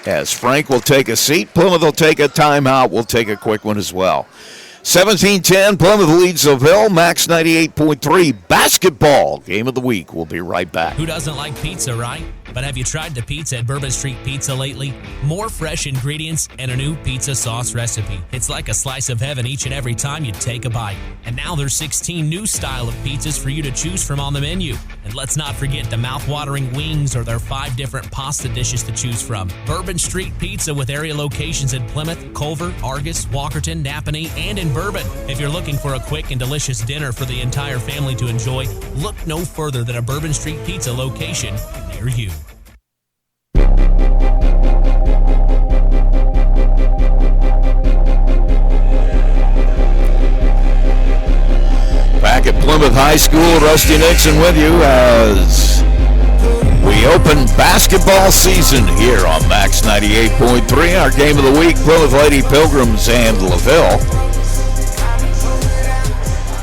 As Frank will take a seat, Plymouth will take a timeout. We'll take a quick one as well. 17-10, Plymouth leads LaVille. Max 98.3 basketball game of the week. We'll be right back. Who doesn't like pizza, right? But have you tried the pizza at Bourbon Street Pizza lately? More fresh ingredients and a new pizza sauce recipe. It's like a slice of heaven each and every time you take a bite. And now there's 16 new style of pizzas for you to choose from on the menu. And let's not forget the mouth-watering wings or their 5 different pasta dishes to choose from. Bourbon Street Pizza with area locations in Plymouth, Culver, Argus, Walkerton, Napanee, and in Bourbon. If you're looking for a quick and delicious dinner for the entire family to enjoy, look no further than a Bourbon Street Pizza location near you. Back at Plymouth High School, Rusty Nixon with you as we open basketball season here on Max 98.3. Our game of the week, Plymouth Lady Pilgrims and LaVille.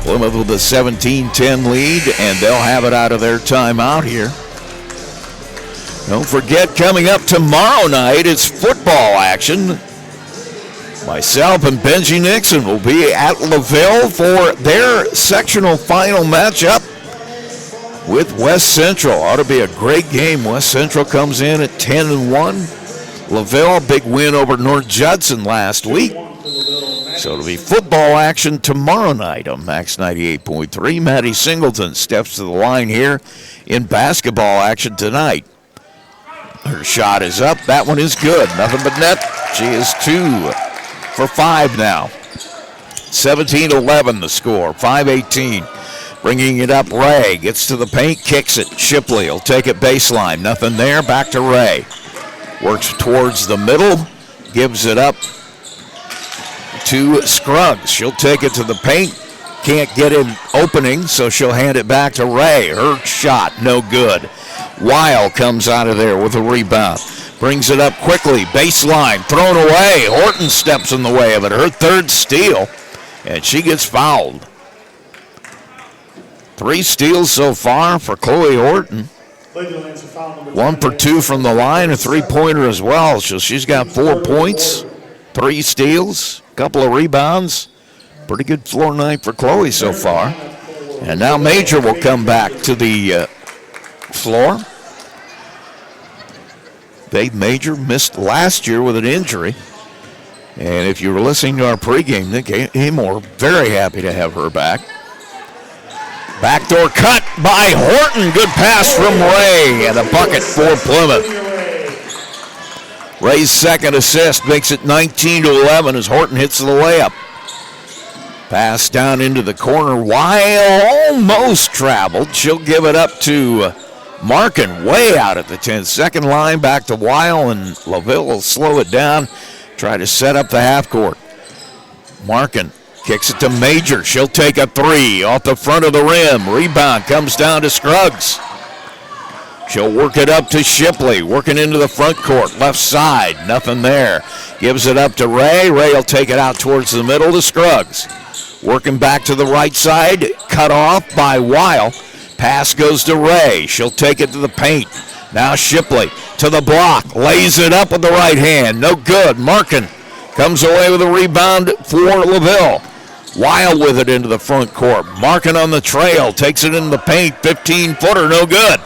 Plymouth with a 17-10 lead, and they'll have it out of their timeout here. Don't forget, coming up tomorrow night, it's football action. Myself and Benji Nixon will be at LaVille for their sectional final matchup with West Central. Ought to be a great game. West Central comes in at 10-1. LaVille, big win over North Judson last week. So it'll be football action tomorrow night on Max 98.3. Maddie Singleton steps to the line here in basketball action tonight. Her shot is up. That one is good. Nothing but net. She is 2 for 5 now. 17-11 the score. 5:18. Bringing it up, Ray gets to the paint, kicks it. Shipley will take it baseline. Nothing there. Back to Ray. Works towards the middle. Gives it up to Scruggs. She'll take it to the paint. Can't get an opening, so she'll hand it back to Ray. Her shot, no good. Weil comes out of there with a rebound. Brings it up quickly. Baseline, thrown away. Horton steps in the way of it. Her third steal, and she gets fouled. 3 steals so far for Chloe Horton. 1 for 2 from the line, a 3-pointer as well. So she's got 4 points, 3 steals, a couple of rebounds. Pretty good floor night for Chloe so far. And now Major will come back to the floor. Dave Major missed last year with an injury. And if you were listening to our pregame, Nick Amor, very happy to have her back. Backdoor cut by Horton. Good pass from Ray, and a bucket for Plymouth. Ray's second assist makes it 19-11 as Horton hits the layup. Pass down into the corner. Weil almost traveled. She'll give it up to Markin way out at the 10-second line. Back to Weil, and LaVille will slow it down. Try to set up the half court. Markin kicks it to Major. She'll take a 3 off the front of the rim. Rebound comes down to Scruggs. She'll work it up to Shipley. Working into the front court. Left side. Nothing there. Gives it up to Ray. Ray will take it out towards the middle to Scruggs. Working back to the right side. Cut off by Weil. Pass goes to Ray. She'll take it to the paint. Now Shipley to the block. Lays it up with the right hand. No good. Markin comes away with a rebound for LaVille. Weil with it into the front court. Markin on the trail. Takes it into the paint. 15-footer. No good.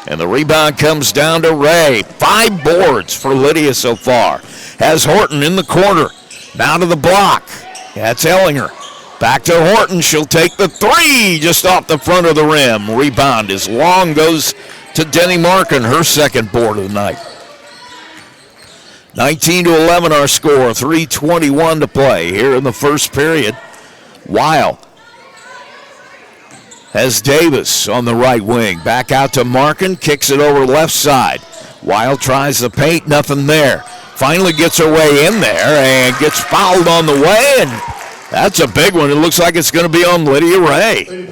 And the rebound comes down to Ray. 5 boards for Lydia so far. Has Horton in the corner. Now to the block. That's Ellinger. Back to Horton. She'll take the 3 just off the front of the rim. Rebound is long. Goes to Denny Markin. Her second board of the night. 19-11 our score. 3:21 to play here in the first period. Weil has Davis on the right wing. Back out to Markin. Kicks it over left side. Weil tries the paint. Nothing there. Finally gets her way in there and gets fouled on the way. And that's a big one. It looks like it's going to be on Lydia Ray.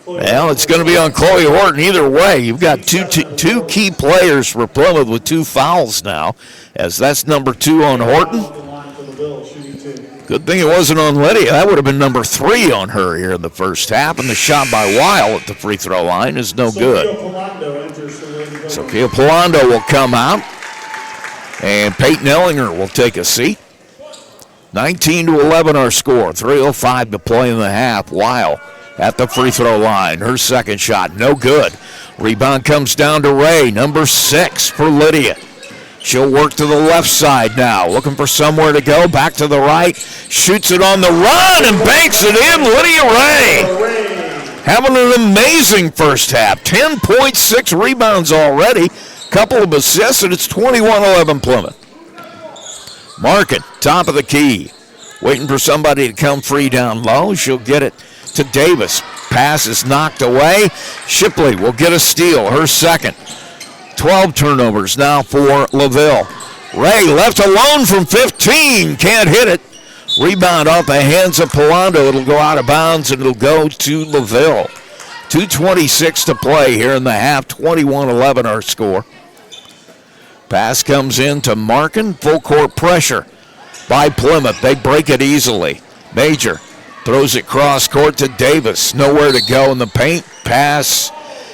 Well, it's going to be on Chloe Horton. Either way, you've got two key players for Plymouth with 2 fouls now, as that's number 2 on Horton. Good thing it wasn't on Lydia. That would have been number 3 on her here in the first half, and the shot by Weil at the free throw line is no good. Sophia Polando will come out, and Peyton Ellinger will take a seat. 19-11 our score. 3:05 to play in the half. Weil at the free throw line. Her second shot, no good. Rebound comes down to Ray, number 6 for Lydia. She'll work to the left side now, looking for somewhere to go. Back to the right, shoots it on the run and banks it in. Lydia Ray having an amazing first half. 10.6 rebounds already, couple of assists, and it's 21-11 Plymouth. Markin, top of the key, waiting for somebody to come free down low. She'll get it to Davis. Pass is knocked away. Shipley will get a steal, her second. 12 turnovers now for LaVille. Ray left alone from 15. Can't hit it. Rebound off the hands of Polando. It'll go out of bounds, and it'll go to LaVille. 2:26 to play here in the half. 21-11 our score. Pass comes in to Markin. Full court pressure by Plymouth. They break it easily. Major throws it cross court to Davis. Nowhere to go in the paint. Pass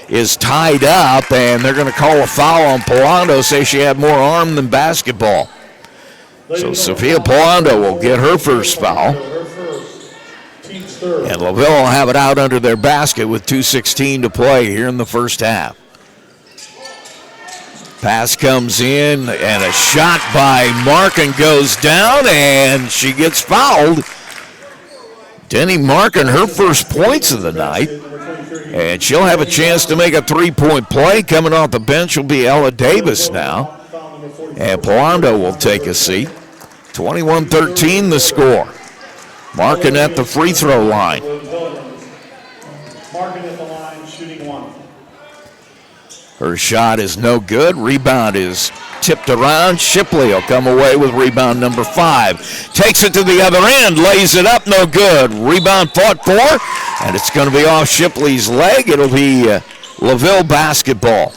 is tied up, and they're going to call a foul on Polando, say she had more arm than basketball. So Sophia Polando will get her first foul. And LaVille will have it out under their basket with 2:16 to play here in the first half. Pass comes in, and a shot by Markin goes down, and she gets fouled. Denny Markin, her first points of the night, and she'll have a chance to make a three-point play. Coming off the bench will be Ella Davis now, and Polando will take a seat. 21-13 the score. Markin at the free throw line. Markin at the line, shooting one. Her shot is no good. Rebound is tipped around. Shipley will come away with rebound number 5. Takes it to the other end, lays it up, no good. Rebound fought for, and it's going to be off Shipley's leg. It'll be LaVille basketball.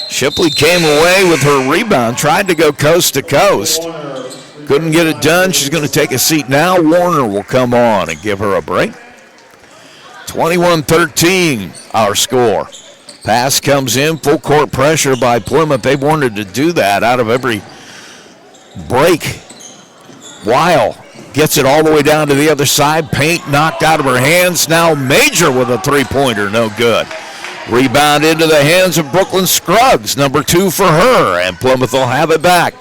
Shipley came away with her rebound, tried to go coast to coast. Couldn't get it done. She's going to take a seat now. Warner will come on and give her a break. 21-13 our score. Pass comes in, full court pressure by Plymouth. They wanted to do that out of every break. Weil gets it all the way down to the other side. Paint knocked out of her hands. Now Major with a three-pointer, no good. Rebound into the hands of Brooklyn Scruggs, number 2 for her, and Plymouth will have it back.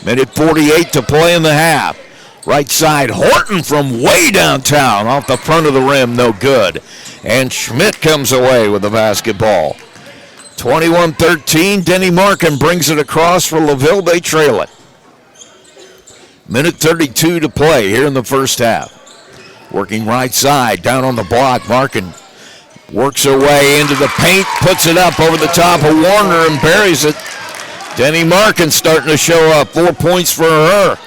Minute 48 to play in the half. Right side, Horton from way downtown, off the front of the rim, no good. And Schmidt comes away with the basketball. 21-13, Denny Markin brings it across for LaVille. They trail it. Minute 32 to play here in the first half. Working right side, down on the block, Markin works her way into the paint, puts it up over the top of Warner and buries it. Denny Markin starting to show up. 4 points for her.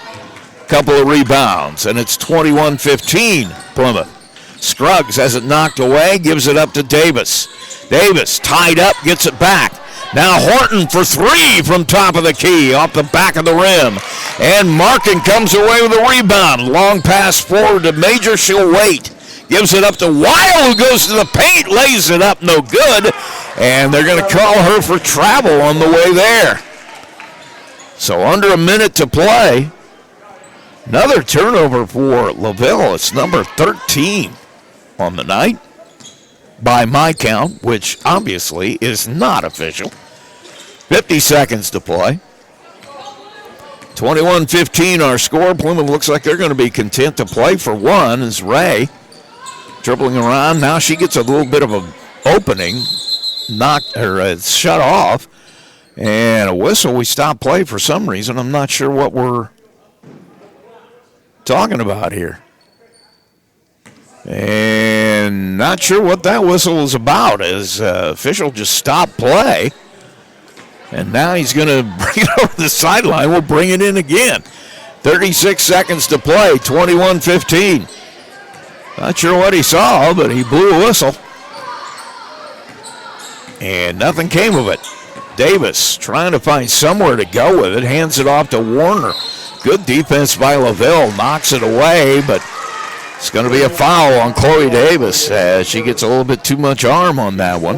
Couple of rebounds, and it's 21-15 Plymouth. Scruggs has it knocked away, gives it up to Davis. Davis tied up, gets it back. Now Horton for 3 from top of the key, off the back of the rim. And Markin comes away with a rebound. Long pass forward to Major, she'll wait. Gives it up to Weil, who goes to the paint, lays it up, no good. And they're going to call her for travel on the way there. So under a minute to play. Another turnover for LaVille. It's number 13 on the night, by my count, which obviously is not official. 50 seconds to play. 21-15 our score. Plymouth looks like they're going to be content to play for one as Ray dribbling around. Now she gets a little bit of an opening, shut off, and a whistle. We stop play for some reason. I'm not sure what we're talking about here. And not sure what that whistle is about, as official just stopped play. And now he's going to bring it over the sideline. We'll bring it in again. 36 seconds to play, 21-15. Not sure what he saw, but he blew a whistle. And nothing came of it. Davis trying to find somewhere to go with it, hands it off to Warner. Good defense by LaVille, knocks it away, but it's going to be a foul on Chloe Davis as she gets a little bit too much arm on that one.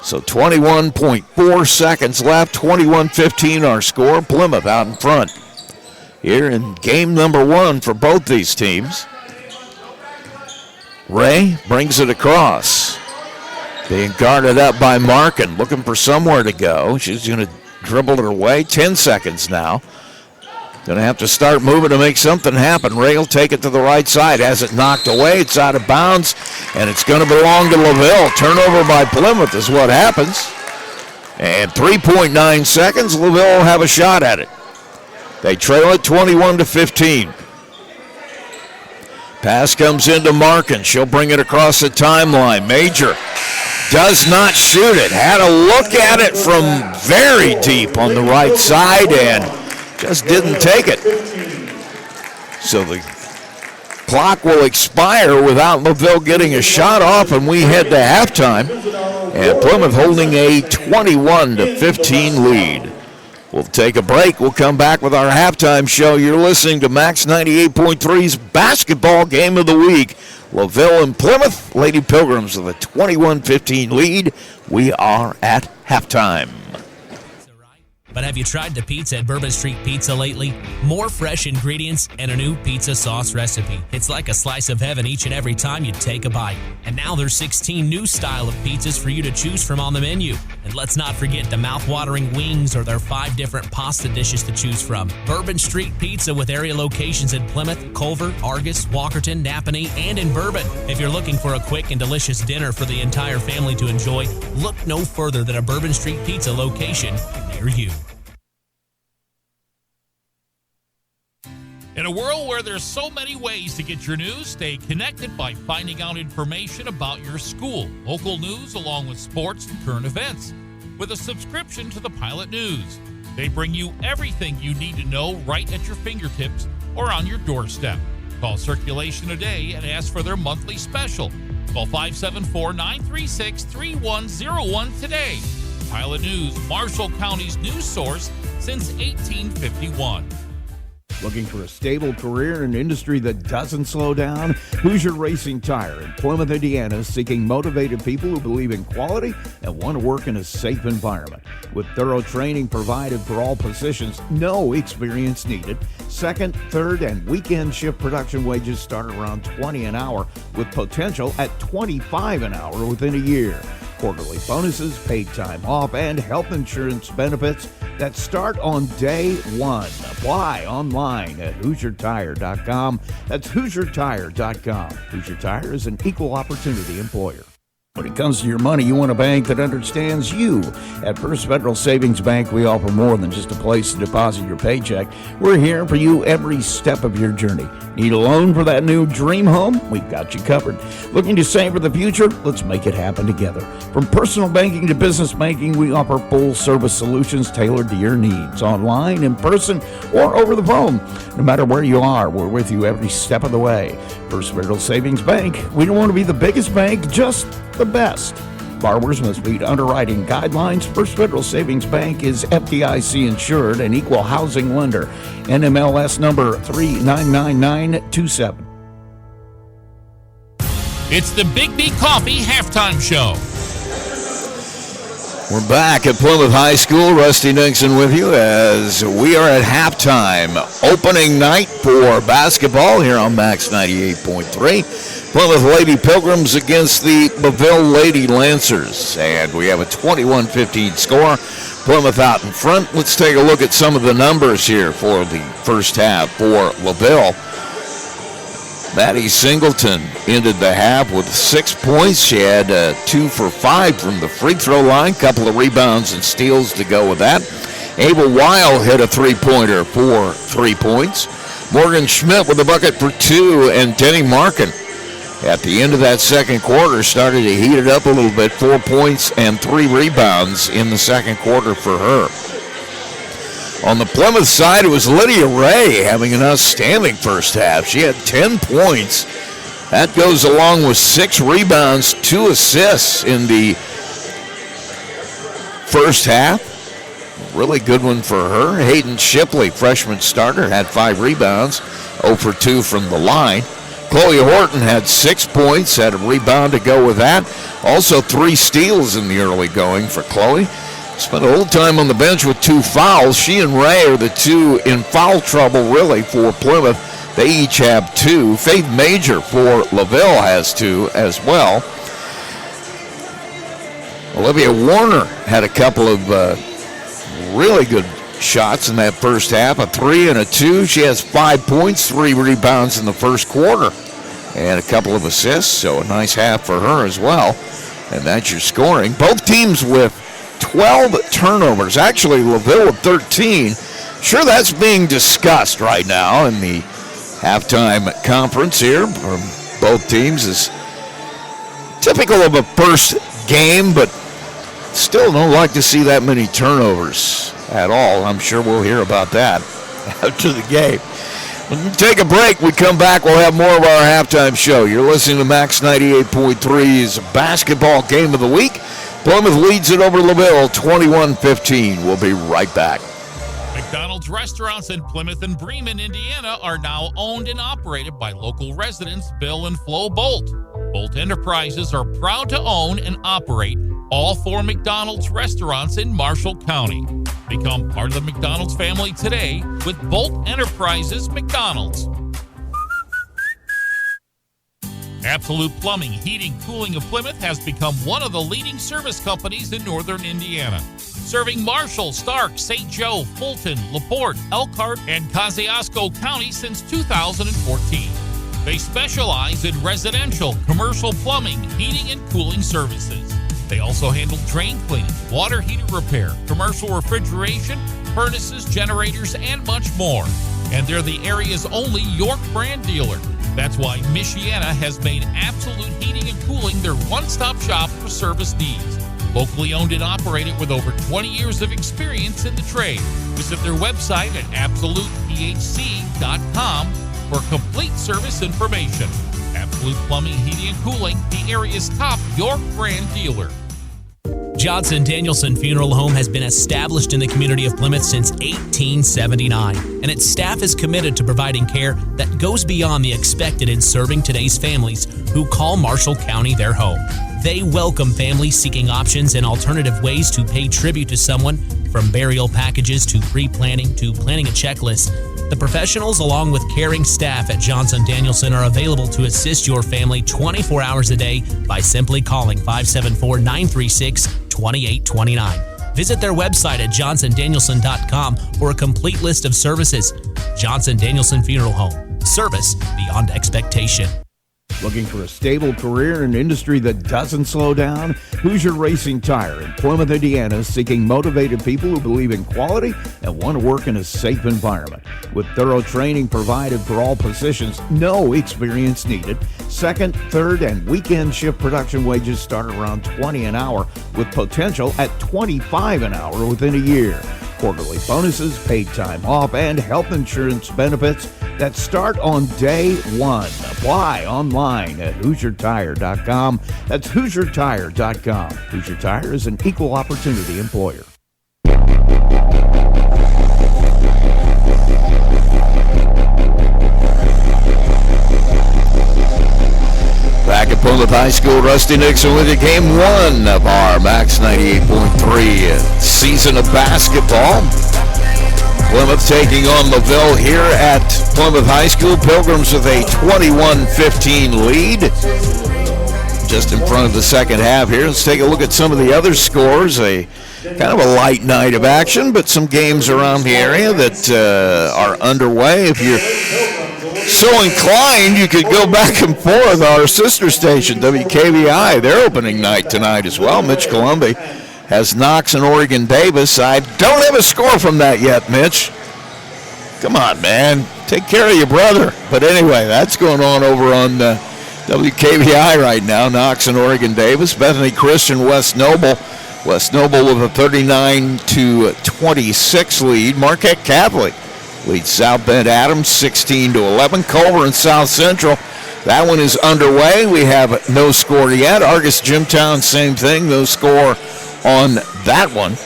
So 21.4 seconds left, 21-15 our score. Plymouth out in front here in game number 1 for both these teams. Ray brings it across. Being guarded up by Markin, looking for somewhere to go. She's going to dribble it away. 10 seconds now. Going to have to start moving to make something happen. Ray will take it to the right side. Has it knocked away. It's out of bounds, and it's going to belong to LaVille. Turnover by Plymouth is what happens. And 3.9 seconds, LaVille will have a shot at it. They trail it 21-15. Pass comes into Markin. She'll bring it across the timeline. Major does not shoot it. Had a look at it from very deep on the right side and just didn't take it. So the clock will expire without LaVille getting a shot off, and we head to halftime. And Plymouth holding a 21-15 lead. We'll take a break. We'll come back with our halftime show. You're listening to Max 98.3's basketball game of the week. LaVille and Plymouth. Lady Pilgrims with a 21-15 lead. We are at halftime. But have you tried the pizza at Bourbon Street Pizza lately? More fresh ingredients and a new pizza sauce recipe. It's like a slice of heaven each and every time you take a bite. And now there's 16 new style of pizzas for you to choose from on the menu. And let's not forget the mouth-watering wings or their 5 different pasta dishes to choose from. Bourbon Street Pizza with area locations in Plymouth, Culver, Argus, Walkerton, Napanee, and in Bourbon. If you're looking for a quick and delicious dinner for the entire family to enjoy, look no further than a Bourbon Street Pizza location near you. In a world where there's so many ways to get your news, stay connected by finding out information about your school, local news, along with sports and current events. With a subscription to the Pilot News, they bring you everything you need to know right at your fingertips or on your doorstep. Call Circulation today and ask for their monthly special. Call 574-936-3101 today. Pilot News, Marshall County's news source since 1851. Looking for a stable career in an industry that doesn't slow down? Hoosier Racing Tire in Plymouth, Indiana is seeking motivated people who believe in quality and want to work in a safe environment. With thorough training provided for all positions, no experience needed. Second, third, and weekend shift production wages start around $20 an hour with potential at $25 an hour within a year. Quarterly bonuses, paid time off, and health insurance benefits that start on day one. Apply online at HoosierTire.com. That's HoosierTire.com. Hoosier Tire is an equal opportunity employer. When it comes to your money, you want a bank that understands you. At First Federal Savings Bank, we offer more than just a place to deposit your paycheck. We're here for you every step of your journey. Need a loan for that new dream home? We've got you covered. Looking to save for the future? Let's make it happen together. From personal banking to business banking, we offer full-service solutions tailored to your needs, online, in person, or over the phone. No matter where you are, we're with you every step of the way. First Federal Savings Bank. We don't want to be the biggest bank, just the best. Borrowers must meet underwriting guidelines. First Federal Savings Bank is FDIC insured and equal housing lender. NMLS number 399927. It's the Big B Coffee Halftime Show. We're back at Plymouth High School. Rusty Nixon with you as we are at halftime. Opening night for basketball here on Max 98.3. Plymouth Lady Pilgrims against the LaVille Lady Lancers. And we have a 21-15 score. Plymouth out in front. Let's take a look at some of the numbers here for the first half for LaVille. Maddie Singleton ended the half with 6 points. She had 2 for 5 from the free throw line. Couple of rebounds and steals to go with that. Ava Weil hit a three-pointer for 3 points. Morgan Schmidt with a bucket for 2, and Denny Markin at the end of that second quarter started to heat it up a little bit. 4 points and 3 rebounds in the second quarter for her. On the Plymouth side, it was Lydia Ray having an outstanding first half. She had 10 points. That goes along with 6 rebounds, 2 assists in the first half. Really good one for her. Hayden Shipley, freshman starter, had 5 rebounds, 0 for 2 from the line. Chloe Horton had 6 points, had a rebound to go with that. Also 3 steals in the early going for Chloe. Spent a little time on the bench with 2 fouls. She and Ray are the 2 in foul trouble, really, for Plymouth. They each have 2. Faith Major for LaVille has 2 as well. Olivia Warner had a couple of really good shots in that first half, a 3 and a 2. She has 5 points, 3 rebounds in the first quarter, and a couple of assists, so a nice half for her as well. And that's your scoring. Both teams with 12 turnovers. Actually, LaVille with 13. Sure, that's being discussed right now in the halftime conference here from both teams. Is typical of a first game, but still don't like to see that many turnovers at all. I'm sure we'll hear about that after the game. When we take a break, we come back, we'll have more of our halftime show. You're listening to Max 98.3's basketball game of the week. Plymouth leads it over LaVille 21-15. We'll be right back. McDonald's restaurants in Plymouth and Bremen, Indiana are now owned and operated by local residents Bill and Flo Bolt. Bolt Enterprises are proud to own and operate all 4 McDonald's restaurants in Marshall County. Become part of the McDonald's family today with Bolt Enterprises McDonald's. Absolute Plumbing, Heating, Cooling of Plymouth has become one of the leading service companies in northern Indiana. Serving Marshall, Stark, St. Joe, Fulton, LaPorte, Elkhart, and Kosciuszko County since 2014. They specialize in residential, commercial plumbing, heating, and cooling services. They also handle drain cleaning, water heater repair, commercial refrigeration, furnaces, generators, and much more. And they're the area's only York brand dealer. That's why Michiana has made Absolute Heating and Cooling their one-stop shop for service needs. Locally owned and operated with over 20 years of experience in the trade. Visit their website at absolutephc.com for complete service information. Absolute Plumbing, Heating, and Cooling, the area's top York brand dealer. Johnson Danielson Funeral Home has been established in the community of Plymouth since 1879, and its staff is committed to providing care that goes beyond the expected in serving today's families who call Marshall County their home. They welcome families seeking options and alternative ways to pay tribute to someone, from burial packages to pre-planning to planning a checklist. The professionals, along with caring staff at Johnson Danielson, are available to assist your family 24 hours a day by simply calling 574-936-2829. Visit their website at johnsondanielson.com for a complete list of services. Johnson Danielson Funeral Home. Service beyond expectation. Looking for a stable career in an industry that doesn't slow down? Hoosier Racing Tire in Plymouth, Indiana is seeking motivated people who believe in quality and want to work in a safe environment. With thorough training provided for all positions, no experience needed. Second, third, and weekend shift production wages start around $20 an hour with potential at $25 an hour within a year. Quarterly bonuses, paid time off, and health insurance benefits that start on day one. Apply online at HoosierTire.com. That's HoosierTire.com. Hoosier Tire is an equal opportunity employer. Back at Plymouth High School, Rusty Nixon with you. Game one of our Max 98.3 season of basketball. Plymouth taking on LaVille here at Plymouth High School. Pilgrims with a 21-15 lead. Just in front of the second half here. Let's take a look at some of the other scores. A kind of a light night of action, but some games around the area that are underway. If you're so inclined, you could go back and forth. Our sister station, WKVI, their opening night tonight as well. Mitch Columbia has Knox and Oregon Davis. I don't have a score from that yet, Mitch. Come on, man. Take care of your brother. But anyway, that's going on over on WKVI right now. Knox and Oregon Davis. Bethany Christian, West Noble. West Noble with a 39-26 lead. Marquette Catholic leads South Bend Adams 16-11. Culver and South Central. That one is underway. We have no score yet. Argus Jimtown, same thing. No score on that one.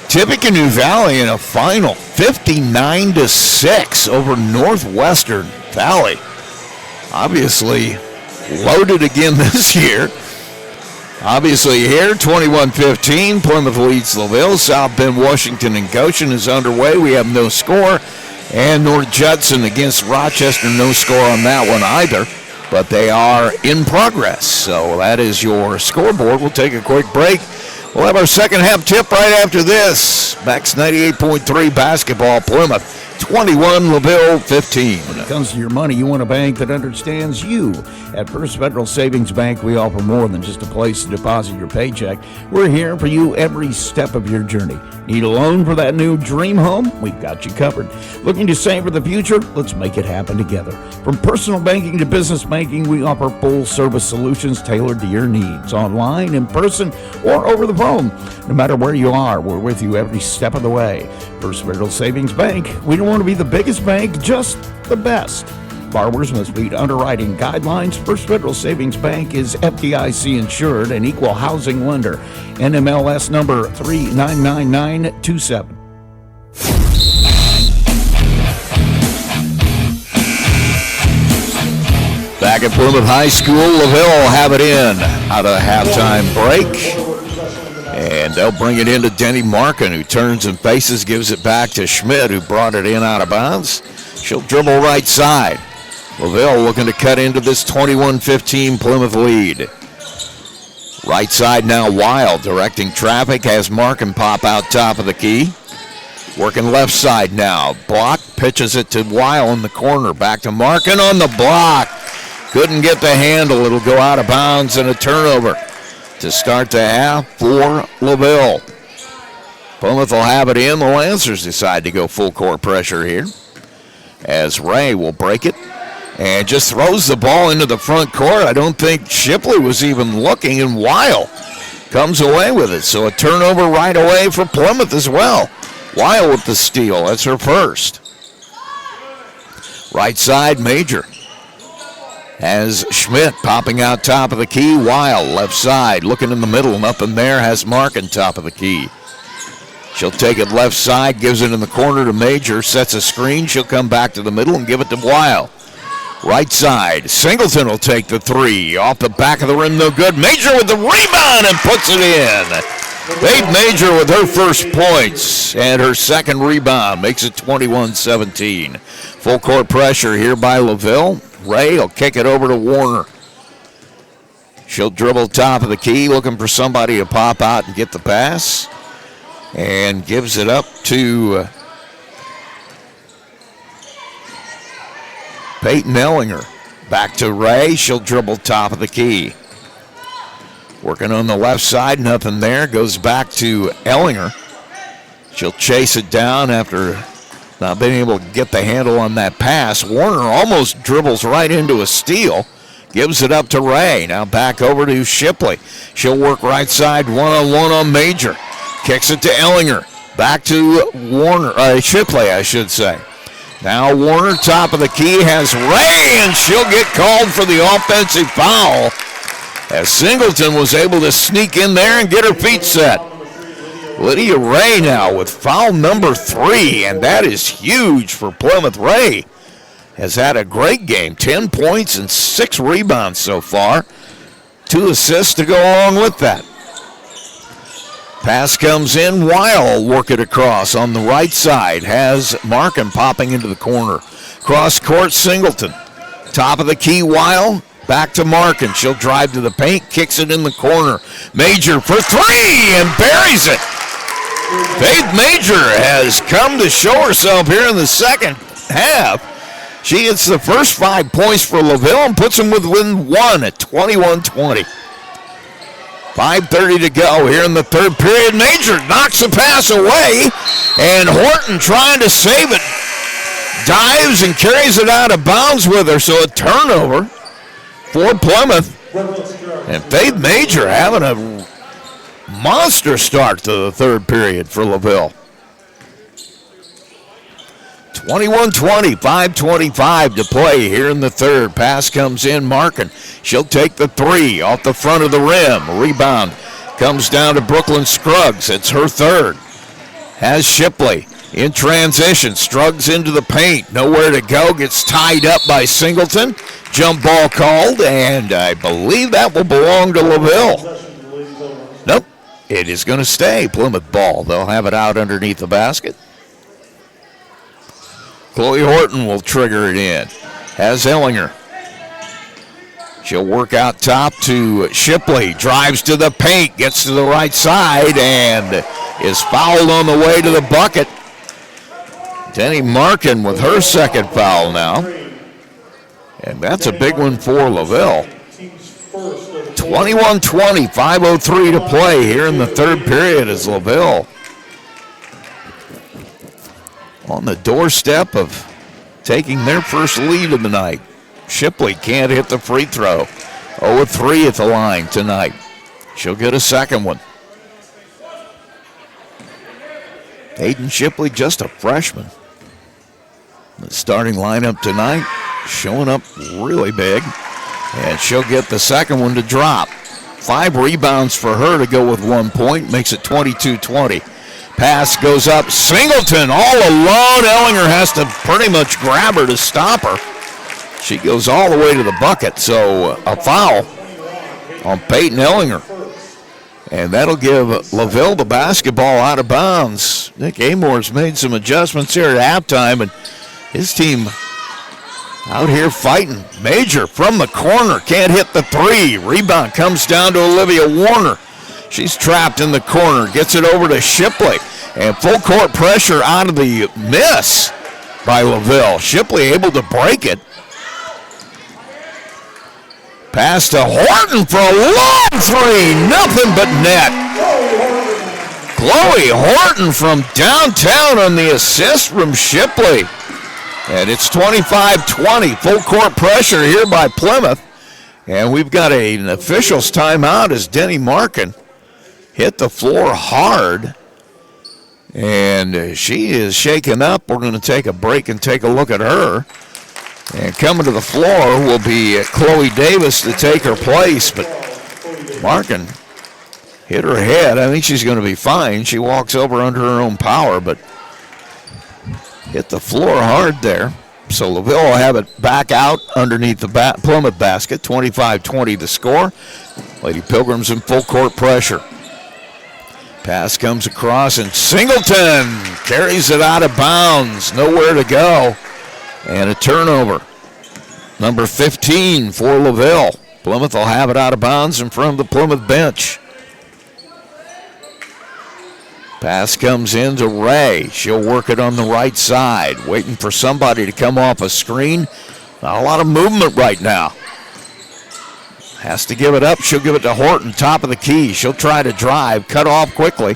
Tippecanoe Valley in a final 59-6 over Northwestern Valley. Obviously loaded again this year. Obviously here, 21-15. Plymouth leads LaVille. South Bend, Washington, and Goshen is underway. We have no score. And North Judson against Rochester, no score on that one either. But they are in progress. So that is your scoreboard. We'll take a quick break. We'll have our second half tip right after this. Max 98.3 basketball, Plymouth 21, LaVille 15. When it comes to your money, you want a bank that understands you. At First Federal Savings Bank, we offer more than just a place to deposit your paycheck. We're here for you every step of your journey. Need a loan for that new dream home? We've got you covered. Looking to save for the future? Let's make it happen together. From personal banking to business banking, we offer full-service solutions tailored to your needs, online, in person, or over the phone. No matter where you are, we're with you every step of the way. First Federal Savings Bank. We don't want to be the biggest bank, just the best. Borrowers must meet underwriting guidelines. First Federal Savings Bank is FDIC insured and equal housing lender. NMLS number 399927. Back at Plymouth High School, LaVille will have it in out of the halftime break. And they'll bring it into Denny Markin, who turns and faces, gives it back to Schmidt, who brought it in out of bounds. She'll dribble right side. LaVille looking to cut into this 21-15 Plymouth lead. Right side now, Wild directing traffic, has Markin pop out top of the key. Working left side now. Block, pitches it to Weil in the corner. Back to Markin on the block. Couldn't get the handle. It'll go out of bounds and a turnover to start the half for LaVille. Plymouth will have it in. The Lancers decide to go full court pressure here, as Ray will break it and just throws the ball into the front court. I don't think Shipley was even looking, and Weil comes away with it. So a turnover right away for Plymouth as well. Weil with the steal. That's her first. Right side, Major has Schmidt popping out top of the key. Weil left side, looking in the middle, and up in there has Markin top of the key. She'll take it left side, gives it in the corner to Major, sets a screen. She'll come back to the middle and give it to Weil. Right side, Singleton will take the three. Off the back of the rim, no good. Major with the rebound and puts it in. Faith Major with her first points and her second rebound makes it 21-17. Full court pressure here by LaVille. Ray will kick it over to Warner. She'll dribble top of the key, looking for somebody to pop out and get the pass. And gives it up to Peyton Ellinger. Back to Ray. She'll dribble top of the key. Working on the left side, nothing there. Goes back to Ellinger. She'll chase it down after not being able to get the handle on that pass. Warner almost dribbles right into a steal. Gives it up to Ray. Now back over to Shipley. She'll work right side, one-on-one on Major. Kicks it to Ellinger. Back to Warner, Shipley, I should say. Now Warner, top of the key, has Ray, and she'll get called for the offensive foul, as Singleton was able to sneak in there and get her feet set. Lydia Ray now with foul number 3, and that is huge for Plymouth. Ray has had a great game, 10 points and 6 rebounds so far. 2 assists to go along with that. Pass comes in. Weil will work it across on the right side. Has Markin popping into the corner. Cross court, Singleton. Top of the key, Weil. Back to Markin. She'll drive to the paint. Kicks it in the corner. Major for 3 and buries it. Faith Major has come to show herself here in the second half. She gets the first 5 points for LaVille and puts them within 1 at 21-20. 5:30 to go here in the third period. Major knocks the pass away, and Horton trying to save it. Dives and carries it out of bounds with her, so a turnover for Plymouth. And Faith Major having a monster start to the third period for LaVille. 21-20, 5:25 to play here in the third. Pass comes in, Markin. She'll take the 3 off the front of the rim. Rebound comes down to Brooklyn Scruggs. It's her third. Has Shipley in transition. Scruggs into the paint. Nowhere to go. Gets tied up by Singleton. Jump ball called, and I believe that will belong to LaVille. Nope. It is going to stay Plymouth ball. They'll have it out underneath the basket. Chloe Horton will trigger it in. Has Ellinger. She'll work out top to Shipley. Drives to the paint. Gets to the right side and is fouled on the way to the bucket. Denny Markin with her second foul now. And that's a big one for LaVille. 21-20, 5:03 to play here in the third period as LaVille on the doorstep of taking their first lead of the night. Shipley can't hit the free throw. 0-3 at the line tonight. She'll get a second one. Hayden Shipley, just a freshman. The starting lineup tonight showing up really big. And she'll get the second one to drop. 5 rebounds for her to go with 1 point. Makes it 22-20. Pass goes up. Singleton all alone. Ellinger has to pretty much grab her to stop her. She goes all the way to the bucket. So a foul on Peyton Ellinger. And that'll give LaVille the basketball out of bounds. Nick Amore's made some adjustments here at halftime, and his team Out here fighting. Major from the corner. Can't hit the three. Rebound comes down to Olivia Warner. She's trapped in the corner. Gets it over to Shipley. And full court pressure out of the miss by LaVille. Shipley able to break it. Pass to Horton for a long three. Nothing but net. Chloe Horton from downtown on the assist from Shipley. And it's 25-20. Full court pressure here by Plymouth. And we've got an official's timeout as Denny Markin hit the floor hard. And she is shaken up. We're going to take a break and take a look at her. And coming to the floor will be Chloe Davis to take her place. But Markin hit her head. I think she's going to be fine. She walks over under her own power, but hit the floor hard there. So LaVille will have it back out underneath the Plymouth basket. 25-20 the score. Lady Pilgrims in full court pressure. Pass comes across, and Singleton carries it out of bounds. Nowhere to go. And a turnover. Number 15 for LaVille. Plymouth will have it out of bounds in front of the Plymouth bench. Pass comes in to Ray. She'll work it on the right side. Waiting for somebody to come off a screen. Not a lot of movement right now. Has to give it up. She'll give it to Horton, top of the key. She'll try to drive, cut off quickly.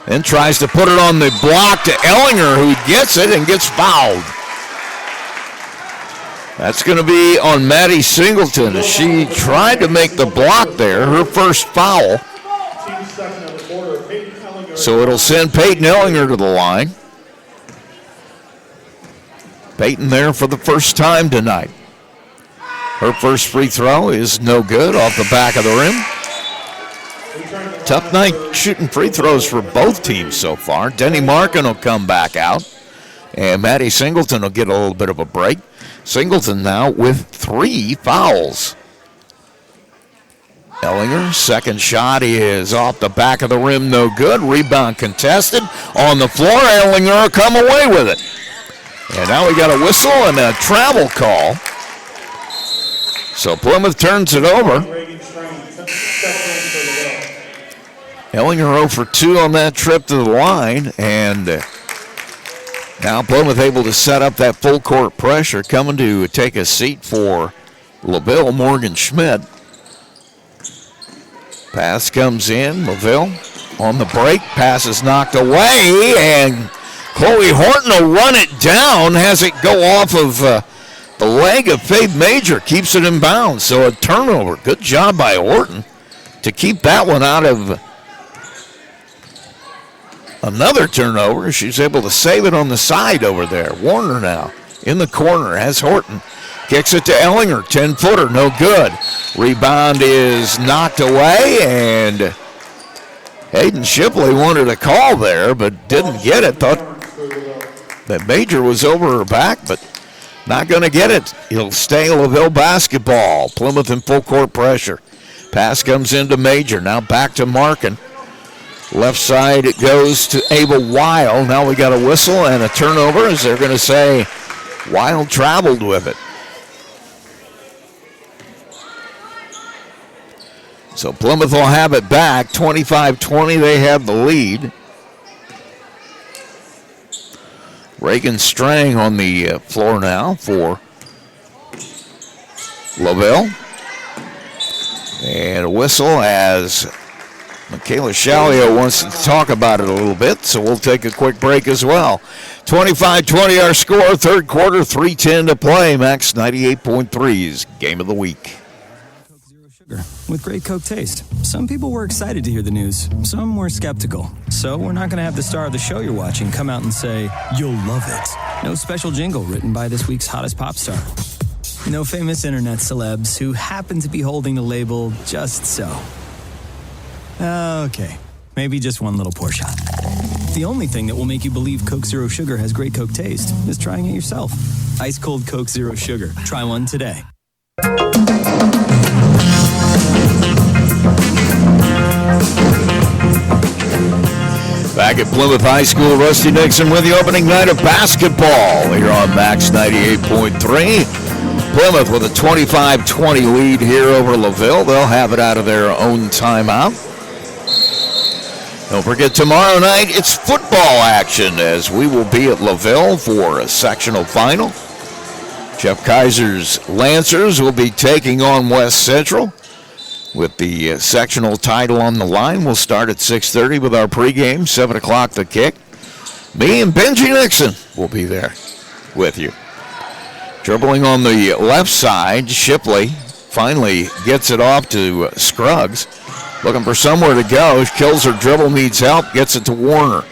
Then tries to put it on the block to Ellinger, who gets it and gets fouled. That's going to be on Maddie Singleton as she tried to make the block there, her first foul. So it'll send Peyton Ellinger to the line. Peyton there for the first time tonight. Her first free throw is no good off the back of the rim. Tough night shooting free throws for both teams so far. Denny Markin will come back out, and Maddie Singleton will get a little bit of a break. Singleton now with 3 fouls. Ellinger, second shot is off the back of the rim, no good. Rebound contested. On the floor, Ellinger will come away with it. And now we got a whistle and a travel call. So Plymouth turns it over. Ellinger 0 for 2 on that trip to the line, and now Plymouth able to set up that full court pressure. Coming to take a seat for LaVille, Morgan Schmidt. Pass comes in. LaVille on the break. Pass is knocked away, and Chloe Horton will run it down. Has it go off of the leg of Faith Major. Keeps it in bounds. So a turnover. Good job by Horton to keep that one out of another turnover. She's able to save it on the side over there. Warner now in the corner has Horton. Kicks it to Ellinger, 10-footer, no good. Rebound is knocked away, and Hayden Shipley wanted a call there, but didn't get it. Thought that Major was over her back, but not going to get it. He'll stay LaVille basketball. Plymouth in full court pressure. Pass comes into Major, now back to Markin. Left side it goes to Ava Weil. Now we got a whistle and a turnover, as they're going to say Weil traveled with it. So Plymouth will have it back. 25-20, they have the lead. Reagan Strang on the floor now for LaVille. And a whistle as Michaela Shalio wants to talk about it a little bit, so we'll take a quick break as well. 25-20 our score, third quarter, 3:10 to play. Max 98.3's Game of the Week. With great Coke taste. Some people were excited to hear the news. Some were skeptical. So we're not going to have the star of the show you're watching come out and say, "You'll love it." No special jingle written by this week's hottest pop star. No famous internet celebs who happen to be holding the label just so. Okay, maybe just one little pour shot. The only thing that will make you believe Coke Zero Sugar has great Coke taste is trying it yourself. Ice cold Coke Zero Sugar. Try one today. Back at Plymouth High School, Rusty Nixon with the opening night of basketball here on Max 98.3. Plymouth with a 25-20 lead here over LaVille. They'll have it out of their own timeout. Don't forget, tomorrow night it's football action as we will be at LaVille for a sectional final. Jeff Kaiser's Lancers will be taking on West Central with the sectional title on the line. We'll start at 6:30 with our pregame, 7 o'clock the kick. Me and Benji Nixon will be there with you. Dribbling on the left side, Shipley finally gets it off to Scruggs. Looking for somewhere to go. Kills her dribble, needs help, gets it to Warner.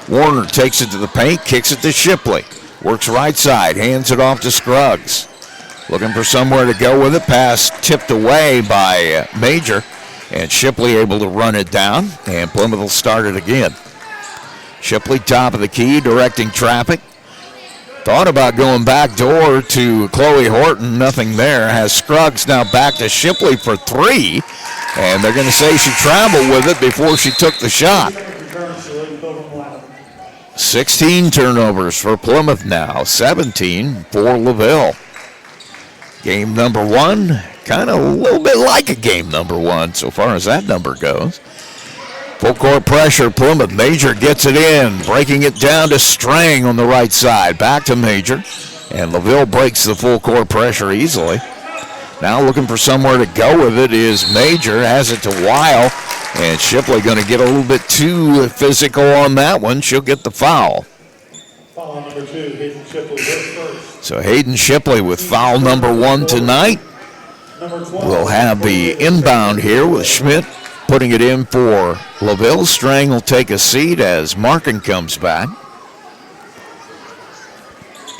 Warner takes it to the paint, kicks it to Shipley. Works right side, hands it off to Scruggs. Looking for somewhere to go with it. Pass tipped away by Major, and Shipley able to run it down, and Plymouth will start it again. Shipley, top of the key, directing traffic. Thought about going back door to Chloe Horton, nothing there. Has Scruggs now back to Shipley for three, and they're going to say she traveled with it before she took the shot. 16 turnovers for Plymouth now, 17 for LaVille. Game number one, kind of a little bit like a game number one so far as that number goes. Full court pressure, Plymouth. Major gets it in, breaking it down to Strang on the right side. Back to Major, and LaVille breaks the full court pressure easily. Now looking for somewhere to go with it is Major, has it to Weil, and Shipley going to get a little bit too physical on that one. She'll get the foul. Foul number 2, Hayden Shipley first. So Hayden Shipley with foul number 1 tonight. We'll have the inbound here with Schmidt putting it in for LaVille. Strang will take a seat as Markin comes back.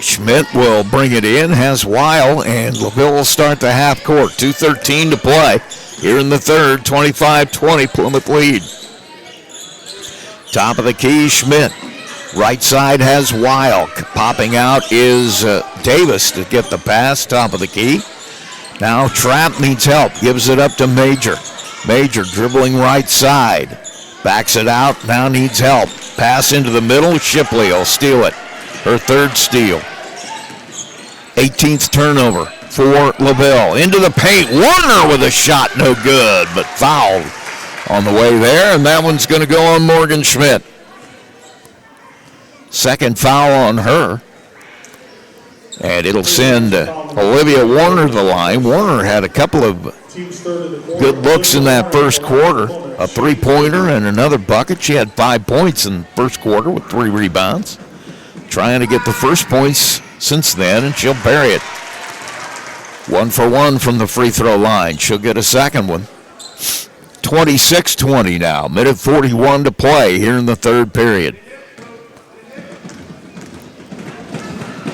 Schmidt will bring it in, has Weil, and LaVille will start the half court. 2:13 to play here in the third. 25-20 Plymouth lead. Top of the key, Schmidt. Right side has Weil. Popping out is Davis to get the pass. Top of the key. Now Trapp needs help. Gives it up to Major. Major dribbling right side. Backs it out. Now needs help. Pass into the middle. Shipley will steal it. Her third steal. 18th turnover for LaVille. Into the paint. Warner with a shot. No good, but fouled on the way there, and that one's going to go on Morgan Schmidt. Second foul on her. And it'll send Olivia Warner to the line. Warner had a couple of good looks in that first quarter. A three-pointer and another bucket. She had 5 points in the first quarter with 3 rebounds. Trying to get the first points since then, and she'll bury it. 1 for 1 from the free throw line. She'll get a second one. 26-20 now. Minute 41 to play here in the third period.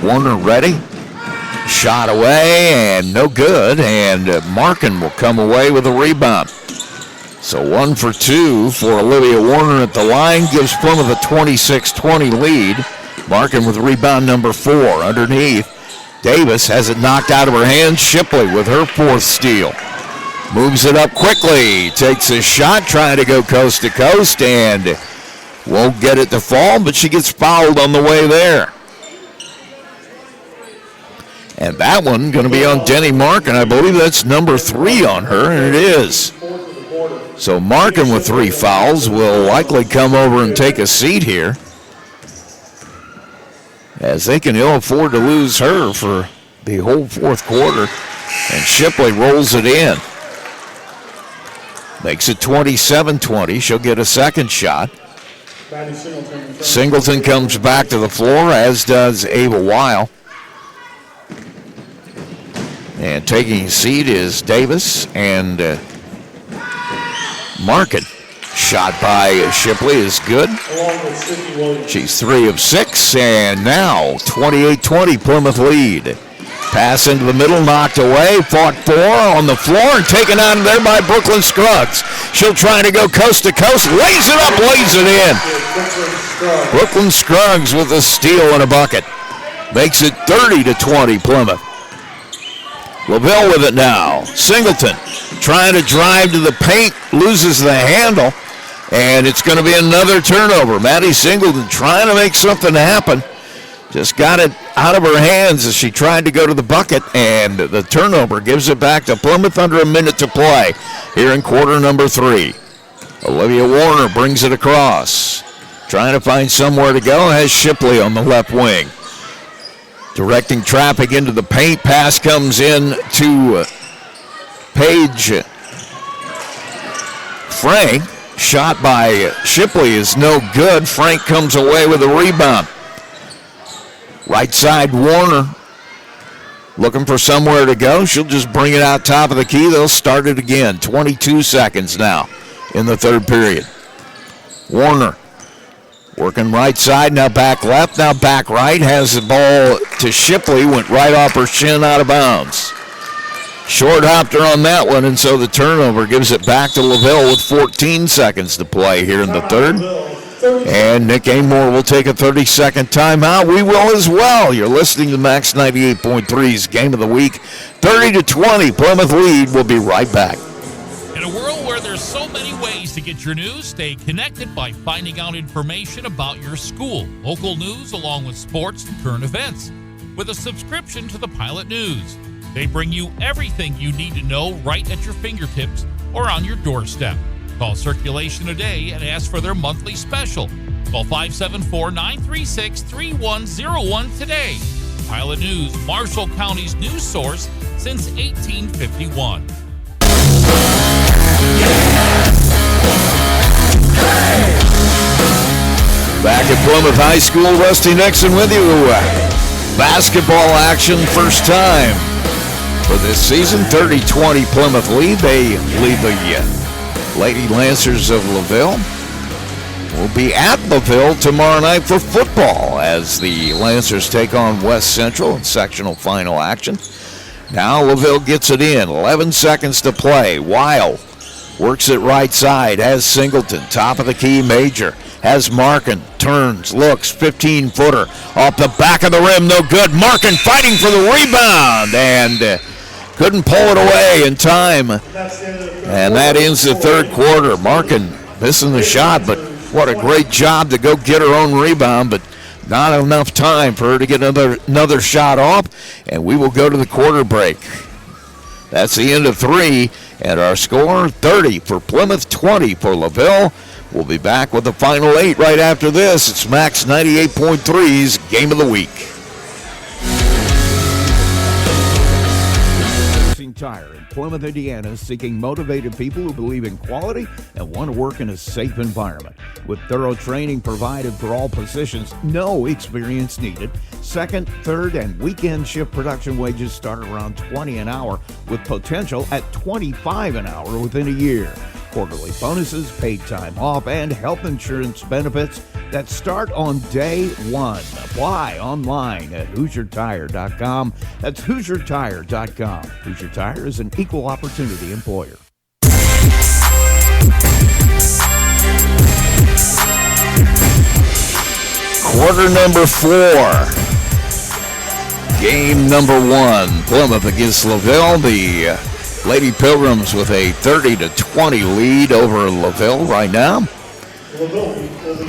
Warner ready. Shot away and no good, and Markin will come away with a rebound. So 1 for 2 for Olivia Warner at the line. Gives Plymouth a 26-20 lead. Markin with rebound number 4 underneath. Davis has it knocked out of her hands. Shipley with her 4th steal. Moves it up quickly. Takes a shot trying to go coast to coast and won't get it to fall, but she gets fouled on the way there. And that one going to be on Denny Markin. I believe that's number 3 on her, and it is. So Markin with 3 fouls will likely come over and take a seat here, as they can ill afford to lose her for the whole fourth quarter. And Shipley rolls it in. Makes it 27-20. She'll get a second shot. Singleton comes back to the floor, as does Ava Weil. And taking a seat is Davis and Markin. Shot by Shipley is good. She's 3 of 6, and now 28-20 Plymouth lead. Pass into the middle, knocked away, fought for on the floor, and taken out of there by Brooklyn Scruggs. She'll try to go coast to coast, lays it up, lays it in. Brooklyn Scruggs with a steal and a bucket. Makes it 30-20 Plymouth. LaVille with it now. Singleton trying to drive to the paint, loses the handle, and it's going to be another turnover. Maddie Singleton trying to make something happen. Just got it out of her hands as she tried to go to the bucket, and the turnover gives it back to Plymouth under a minute to play here in quarter number 3. Olivia Warner brings it across. Trying to find somewhere to go, has Shipley on the left wing. Directing traffic into the paint, pass comes in to Paige Frank. Shot by Shipley is no good. Frank comes away with a rebound. Right side, Warner looking for somewhere to go. She'll just bring it out top of the key. They'll start it again. 22 seconds now in the third period. Warner working right side, now back left, now back right. Has the ball to Shipley, went right off her shin out of bounds. Short hopped her on that one, and so the turnover gives it back to LaVille with 14 seconds to play here in the third. And Nick Amore will take a 30-second timeout. We will as well. You're listening to Max 98.3's Game of the Week. 30-20, Plymouth lead. We'll be right back. In a world where there's so many ways to get your news, stay connected by finding out information about your school, local news, along with sports and current events. With a subscription to the Pilot News, they bring you everything you need to know right at your fingertips or on your doorstep. Call Circulation today and ask for their monthly special. Call 574-936-3101 today. Pilot News, Marshall County's news source since 1851. Back at Plymouth High School, Rusty Nixon with you. Basketball action first time for this season. 30-20 Plymouth lead. They lead the Lady Lancers of LaVille. We'll be at LaVille tomorrow night for football as the Lancers take on West Central in sectional final action. Now LaVille gets it in. 11 seconds to play. Weil works it right side. Has Singleton. Top of the key, Major. Has Markin. Turns. Looks. 15-footer. Off the back of the rim. No good. Markin fighting for the rebound. And couldn't pull it away in time. And that ends the third quarter. Markin missing the shot, but what a great job to go get her own rebound, but not enough time for her to get another shot off. And we will go to the quarter break. That's the end of 3, and our score 30 for Plymouth, 20 for LaVille. We'll be back with the final 8 right after this. It's Max 98.3's Game of the Week. Tire in Plymouth, Indiana, is seeking motivated people who believe in quality and want to work in a safe environment. With thorough training provided for all positions, no experience needed. Second, third, and weekend shift production wages start around $20 an hour, with potential at $25 an hour within a year. Quarterly bonuses, paid time off, and health insurance benefits that start on day 1. Apply online at HoosierTire.com. That's HoosierTire.com. Hoosier Tire is an equal opportunity employer. Quarter number 4. Game number 1. Plymouth against LaVille. The Lady Pilgrims with a 30-20 lead over LaVille right now.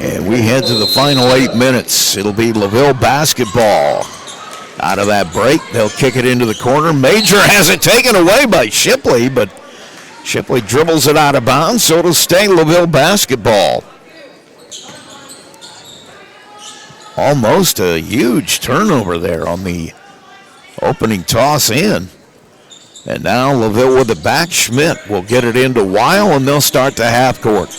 And we head to the final 8 minutes. It'll be LaVille basketball. Out of that break, they'll kick it into the corner. Major has it taken away by Shipley, but Shipley dribbles it out of bounds, so it'll stay LaVille basketball. Almost a huge turnover there on the opening toss in. And now LaVille with it back. Schmidt will get it into Weil, and they'll start the half court.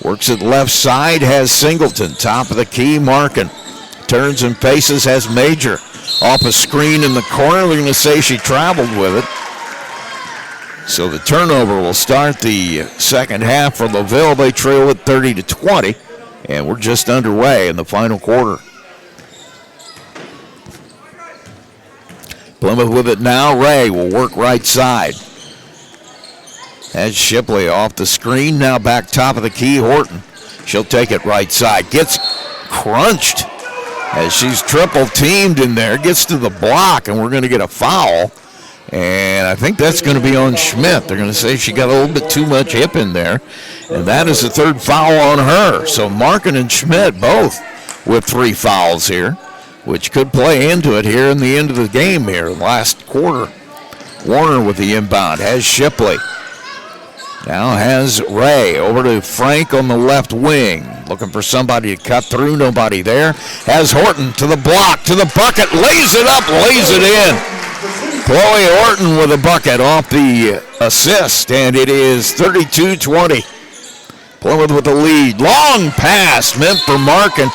Works it left side, has Singleton. Top of the key, Markin. Turns and faces, has Major. Off a screen in the corner. They're going to say she traveled with it. So the turnover will start the second half for LaVille. They trail it 30-20, and we're just underway in the final quarter. Plymouth with it now. Ray will work right side. Has Shipley off the screen. Now back top of the key, Horton. She'll take it right side. Gets crunched as she's triple teamed in there. Gets to the block, and we're going to get a foul. And I think that's going to be on Schmidt. They're going to say she got a little bit too much hip in there. And that is the third foul on her. So Markin and Schmidt both with 3 fouls here, which could play into it here in the end of the game here, last quarter. Warner with the inbound, has Shipley. Now has Ray over to Frank on the left wing. Looking for somebody to cut through, nobody there. Has Horton to the block, to the bucket, lays it up, lays it in. Chloe Horton with a bucket off the assist, and it is 32-20. Plymouth with the lead. Long pass meant for Markin,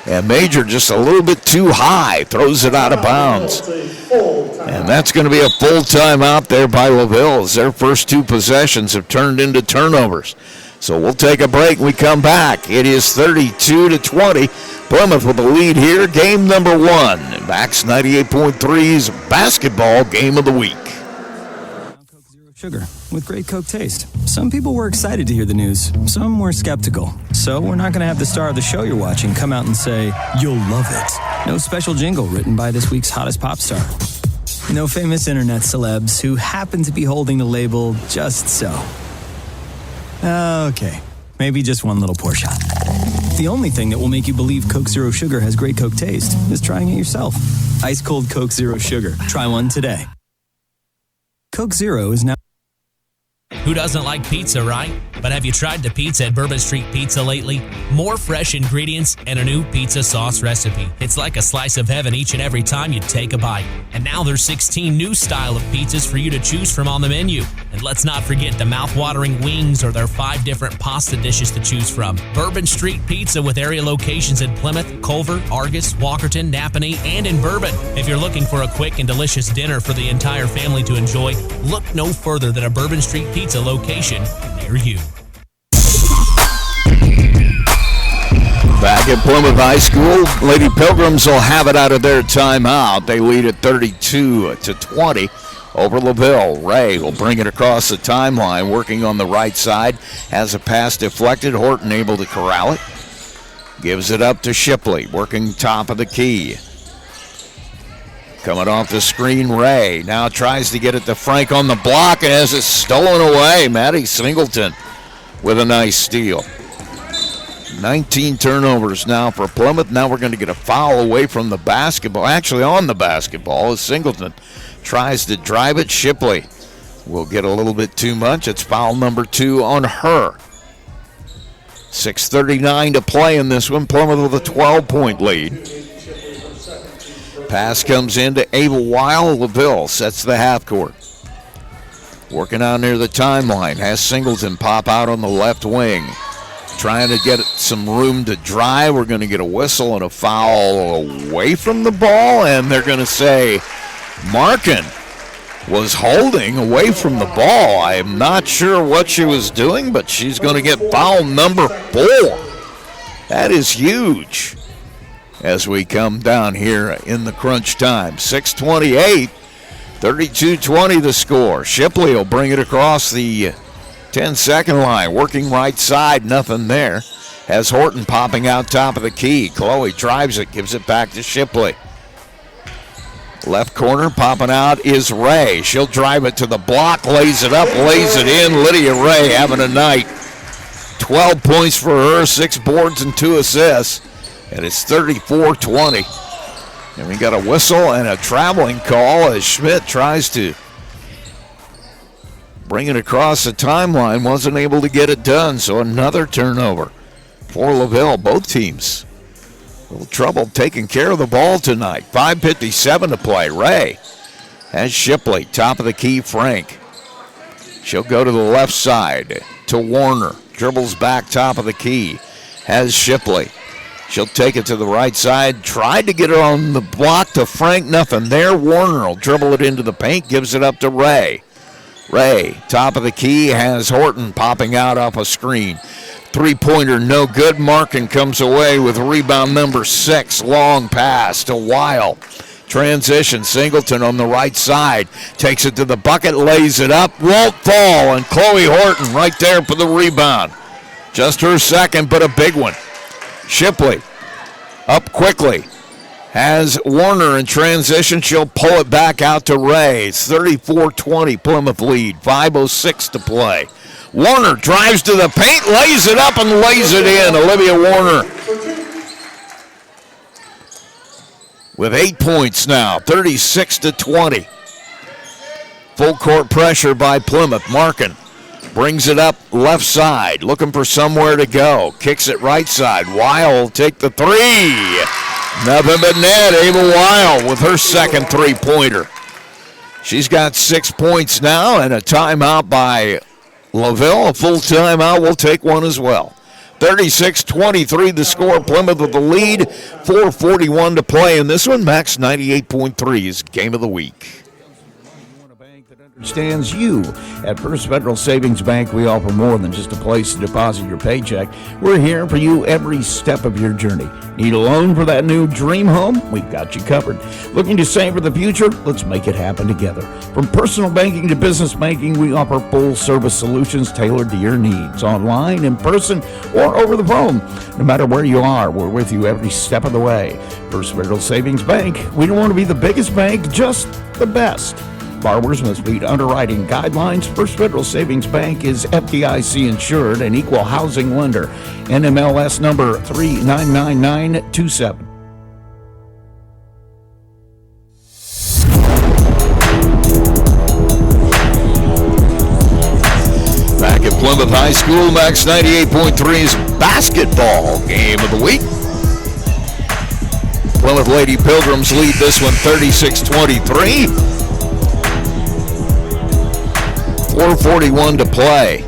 and Major just a little bit too high, throws it out of bounds. And that's going to be a full timeout there by LaVille, as their first 2 possessions have turned into turnovers. So we'll take a break when we come back. It is 32-20. Plymouth with the lead here, game number 1. Max 98.3's basketball game of the week. Coke Zero Sugar with great Coke taste. Some people were excited to hear the news. Some were skeptical. So we're not going to have the star of the show you're watching come out and say, "You'll love it." No special jingle written by this week's hottest pop star. No famous internet celebs who happen to be holding the label just so. Okay, maybe just one little pour shot. The only thing that will make you believe Coke Zero Sugar has great Coke taste is trying it yourself. Ice cold Coke Zero Sugar. Try one today. Coke Zero is now... Who doesn't like pizza, right? But have you tried the pizza at Bourbon Street Pizza lately? More fresh ingredients and a new pizza sauce recipe. It's like a slice of heaven each and every time you take a bite. And now there's 16 new style of pizzas for you to choose from on the menu. And let's not forget the mouth-watering wings or their 5 different pasta dishes to choose from. Bourbon Street Pizza with area locations in Plymouth, Culver, Argus, Walkerton, Napanee, and in Bourbon. If you're looking for a quick and delicious dinner for the entire family to enjoy, look no further than a Bourbon Street Pizza location near you. Back at Plymouth High School, Lady Pilgrims will have it out of their timeout. They lead at 32-20 over LaVille. Ray will bring it across the timeline, working on the right side. Has a pass deflected. Horton able to corral it. Gives it up to Shipley, working top of the key. Coming off the screen, Ray now tries to get it to Frank on the block and has it stolen away. Maddie Singleton with a nice steal. 19 turnovers now for Plymouth. Now we're going to get a foul away from the basketball. Actually on the basketball as Singleton tries to drive it. Shipley will get a little bit too much. It's foul number 2 on her. 6:39 to play in this one. Plymouth with a 12-point lead. Pass comes in to Ava Weil. LaVille sets the half court. Working on near the timeline. Has Singleton pop out on the left wing. Trying to get some room to drive. We're going to get a whistle and a foul away from the ball. And they're going to say Markin was holding away from the ball. I am not sure what she was doing, but she's going to get foul number 4. That is huge as we come down here in the crunch time. 6:28, 32-20 the score. Shipley will bring it across the 10-second line, working right side, nothing there. Has Horton popping out top of the key. Chloe drives it, gives it back to Shipley. Left corner popping out is Ray. She'll drive it to the block, lays it up, lays it in. Lydia Ray having a night. 12 points for her, 6 boards and 2 assists. And it's 34-20. And we got a whistle and a traveling call as Schmidt tries to bring it across the timeline. Wasn't able to get it done, so another turnover for LaVille. Both teams a little trouble taking care of the ball tonight. 5:57 to play. Ray has Shipley, top of the key, Frank. She'll go to the left side to Warner. Dribbles back top of the key. Has Shipley. She'll take it to the right side. Tried to get it on the block to Frank. Nothing there. Warner will dribble it into the paint. Gives it up to Ray. Ray, top of the key, has Horton popping out off a screen. 3-pointer, no good. Markin comes away with rebound number 6. Long pass to Weil. Transition, Singleton on the right side. Takes it to the bucket, lays it up. Won't fall, and Chloe Horton right there for the rebound. Just her second, but a big one. Shipley up quickly. has Warner in transition. She'll pull it back out to Ray. It's 34-20, Plymouth lead. 5:06 to play. Warner drives to the paint, lays it up, and lays it in. Olivia Warner with 8 points now, 36-20. Full court pressure by Plymouth. Markin brings it up left side, looking for somewhere to go. Kicks it right side. Weil will take the three. Nothing but net. Ava Weil with her second three-pointer. She's got 6 points now, and a timeout by LaVille. A full timeout. We'll take one as well. 36-23 the score. Plymouth with the lead. 4:41 to play in this one. Max 98.3 is game of the week. Understands you. At First Federal Savings Bank, we offer more than just a place to deposit your paycheck. We're here for you every step of your journey. Need a loan for that new dream home? We've got you covered. Looking to save for the future? Let's make it happen together. From personal banking to business banking, we offer full-service solutions tailored to your needs, online, in person, or over the phone. No matter where you are, we're with you every step of the way. First Federal Savings Bank, we don't want to be the biggest bank, just the best. Borrowers must meet underwriting guidelines. First Federal Savings Bank is FDIC insured and equal housing lender. NMLS number 399927. Back at Plymouth High School, Max 98.3's basketball game of the week. Plymouth Lady Pilgrims lead this one 36-23. 4:41 to play.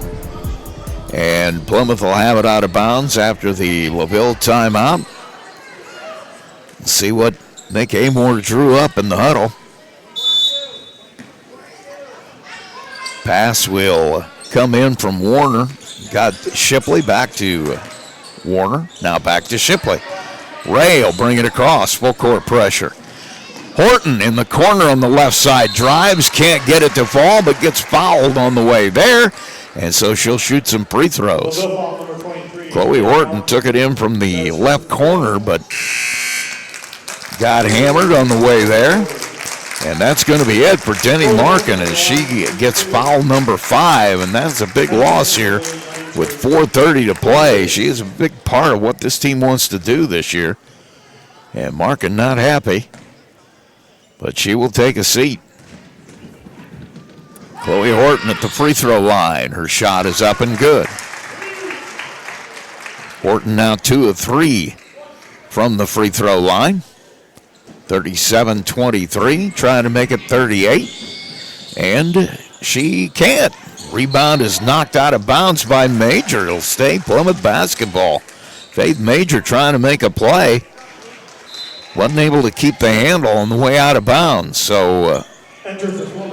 And Plymouth will have it out of bounds after the LaVille timeout. Let's see what Nick Amore drew up in the huddle. Pass will come in from Warner. Got Shipley back to Warner. Now back to Shipley. Ray will bring it across. Full court pressure. Horton in the corner on the left side drives, can't get it to fall, but gets fouled on the way there, and so she'll shoot some free throws. Chloe Horton took it in from the left corner, but got hammered on the way there, and that's going to be it for Denny Markin as she gets foul number 5, and that's a big loss here with 4:30 to play. She is a big part of what this team wants to do this year, and Markin not happy. But she will take a seat. Chloe Horton at the free throw line. Her shot is up and good. Horton now 2 of 3 from the free throw line. 37-23, trying to make it 38. And she can't. Rebound is knocked out of bounds by Major. It'll stay Plymouth basketball. Faith Major trying to make a play. Wasn't able to keep the handle on the way out of bounds. So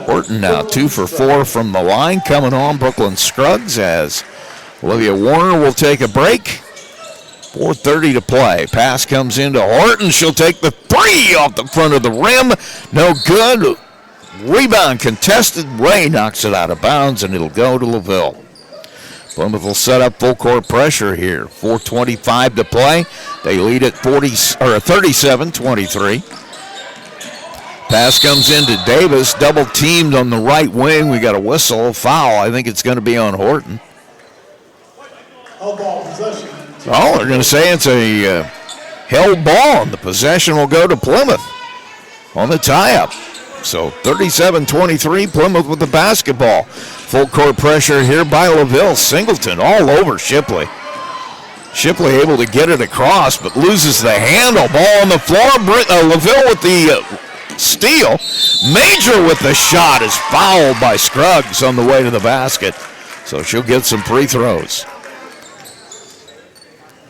Horton now 2 for 4 from the line. Coming on, Brooklyn Scruggs as Olivia Warner will take a break. 4:30 to play. Pass comes into Horton. She'll take the 3 off the front of the rim. No good. Rebound contested. Ray knocks it out of bounds, and it'll go to LaVille. Plymouth will set up full court pressure here. 4:25 to play. They lead at 37-23. Pass comes into Davis. Double teamed on the right wing. We got a whistle, foul. I think it's going to be on Horton. Oh, they're going to say it's a held ball, and the possession will go to Plymouth on the tie-up. So 37-23, Plymouth with the basketball. Full court pressure here by LaVille. Singleton all over Shipley. Shipley able to get it across, but loses the handle. Ball on the floor. LaVille with the steal. Major with the shot is fouled by Scruggs on the way to the basket. So she'll get some free throws.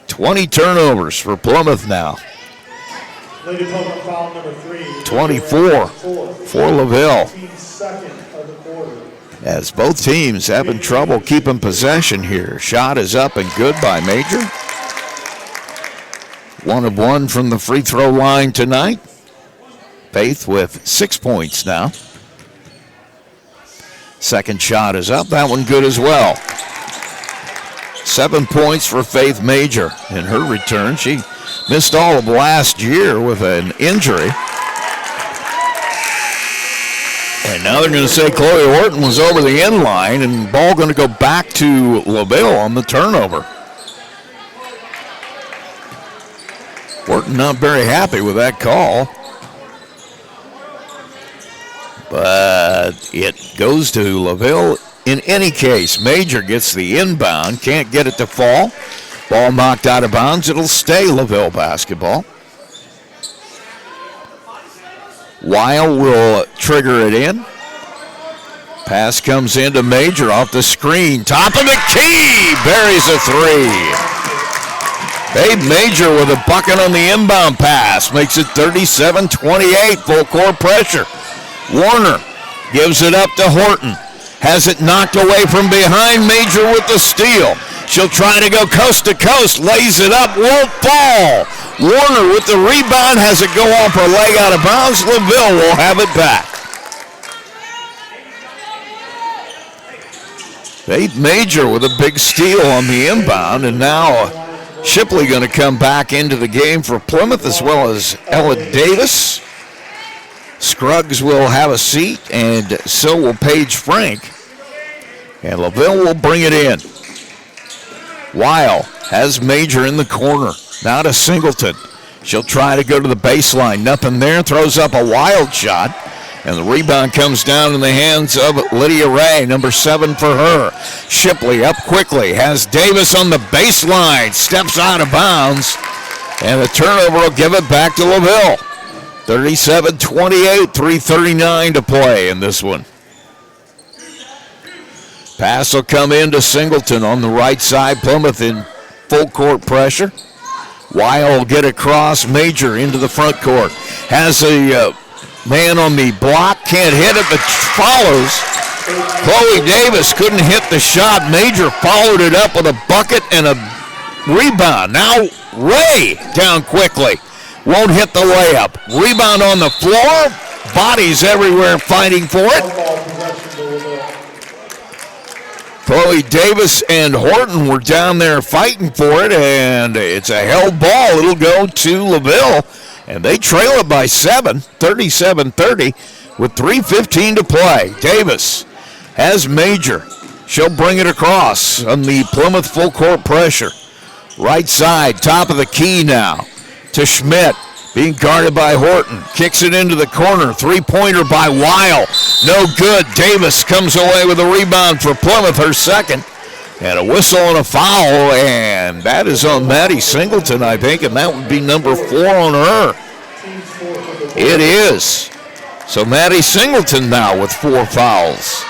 20 turnovers for Plymouth now. 24 for LaVille. As both teams having trouble keeping possession here. Shot is up and good by Major. 1 of 1 from the free throw line tonight. Faith with 6 points now. Second shot is up. That one good as well. 7 points for Faith Major in her return. She Missed all of last year with an injury. And now they're going to say Chloe Horton was over the end line, and ball going to go back to LaVille on the turnover. Horton not very happy with that call. But it goes to LaVille in any case. Major gets the inbound, can't get it to fall. Ball knocked out of bounds. It'll stay LaVille basketball. Weil will trigger it in. Pass comes into Major off the screen. Top of the key. Buries a three. Babe Major with a bucket on the inbound pass. Makes it 37-28. Full court pressure. Warner gives it up to Horton. Has it knocked away from behind. Major with the steal. She'll try to go coast to coast. Lays it up. Won't fall. Warner with the rebound. Has it go off her leg out of bounds. LaVille will have it back. Babe Major with a big steal on the inbound. And now Shipley going to come back into the game for Plymouth, as well as Ella Davis. Scruggs will have a seat, and so will Paige Frank. And LaVille will bring it in. Weil has Major in the corner. Now to Singleton. She'll try to go to the baseline. Nothing there. Throws up a wild shot. And the rebound comes down in the hands of Lydia Ray, number 7 for her. Shipley up quickly. Has Davis on the baseline. Steps out of bounds. And the turnover will give it back to LaVille. 37-28, 3:39 to play in this one. Pass will come into Singleton on the right side. Plymouth in full court pressure. Weil will get across. Major into the front court. Has a man on the block. Can't hit it, but follows. Chloe Davis couldn't hit the shot. Major followed it up with a bucket and a rebound. Now Ray down quickly. Won't hit the layup. Rebound on the floor. Bodies everywhere fighting for it. Chloe Davis and Horton were down there fighting for it, and it's a held ball. It'll go to LaVille, and they trail it by 7, 37-30, with 3:15 to play. Davis has Major. She'll bring it across on the Plymouth full court pressure. Right side, top of the key now. To Schmidt, being guarded by Horton. Kicks it into the corner. Three-pointer by Weil. No good. Davis comes away with a rebound for Plymouth, her second. And a whistle and a foul, and that is on Maddie Singleton, I think, and that would be number 4 on her. It is. So Maddie Singleton now with 4 fouls.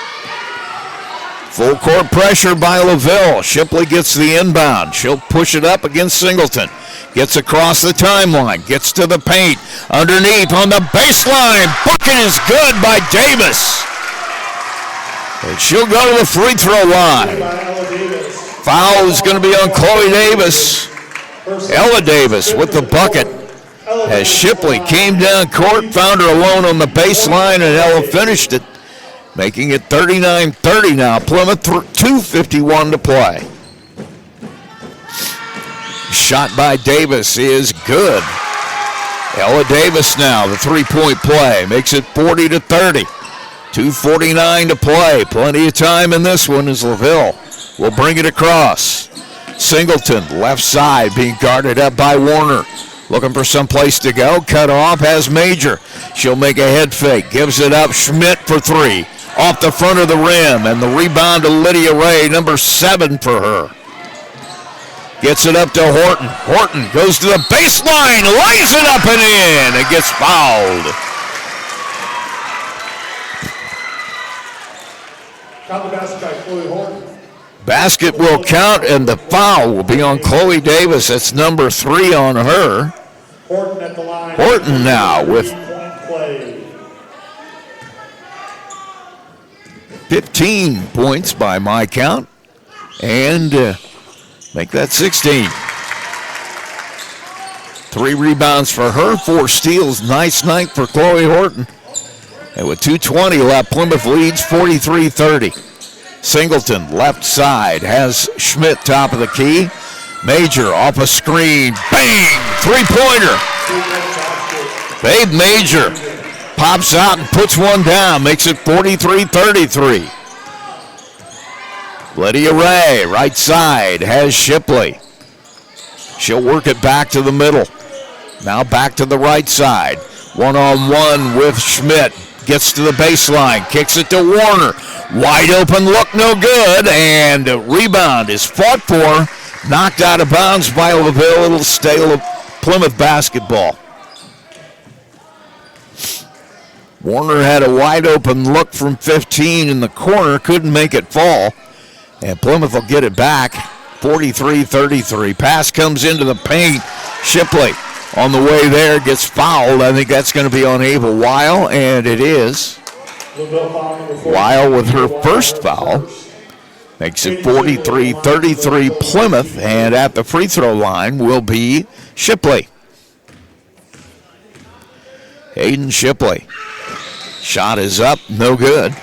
Full court pressure by LaVille. Shipley gets the inbound. She'll push it up against Singleton. Gets across the timeline. Gets to the paint. Underneath on the baseline. Bucket is good by Davis. And she'll go to the free throw line. Foul is going to be on Chloe Davis. Ella Davis with the bucket. As Shipley came down court, found her alone on the baseline, and Ella finished it, making it 39-30 now. Plymouth 2:51 to play. Shot by Davis is good. Ella Davis now, the three-point play, makes it 40-30. 2:49 to play. Plenty of time in this one as LaVille will bring it across. Singleton, left side, being guarded up by Warner. Looking for some place to go. Cut off, has Major. She'll make a head fake. Gives it up. Schmidt for 3. Off the front of the rim. And the rebound to Lydia Ray, number 7 for her. Gets it up to Horton. Horton goes to the baseline. Lays it up and in. And gets fouled. Count the basket by Chloe Horton. Basket will count, and the foul will be on Chloe Davis. That's number 3 on her. Horton at the line. Horton now with 15 points by my count, and make that 16. 3 rebounds for her, 4 steals. Nice night for Chloe Horton. And with 2:20 left, Plymouth leads 43-30. Singleton, left side, has Schmidt top of the key. Major off a screen. Bang! Three-pointer. Faith Major pops out and puts one down. Makes it 43-33. Lydia Ray, right side, has Shipley. She'll work it back to the middle. Now back to the right side. One-on-one with Schmidt. Gets to the baseline. Kicks it to Warner. Wide open look, no good. And a rebound is fought for. Knocked out of bounds by LaVille. It'll stay Plymouth basketball. Warner had a wide open look from 15 in the corner. Couldn't make it fall. And Plymouth will get it back. 43-33. Pass comes into the paint. Shipley on the way there gets fouled. I think that's going to be on Ava Weil, and it is. Weil with her first foul. Makes it 43-33 Plymouth, and at the free throw line will be Shipley. Hayden Shipley. Shot is up, no good.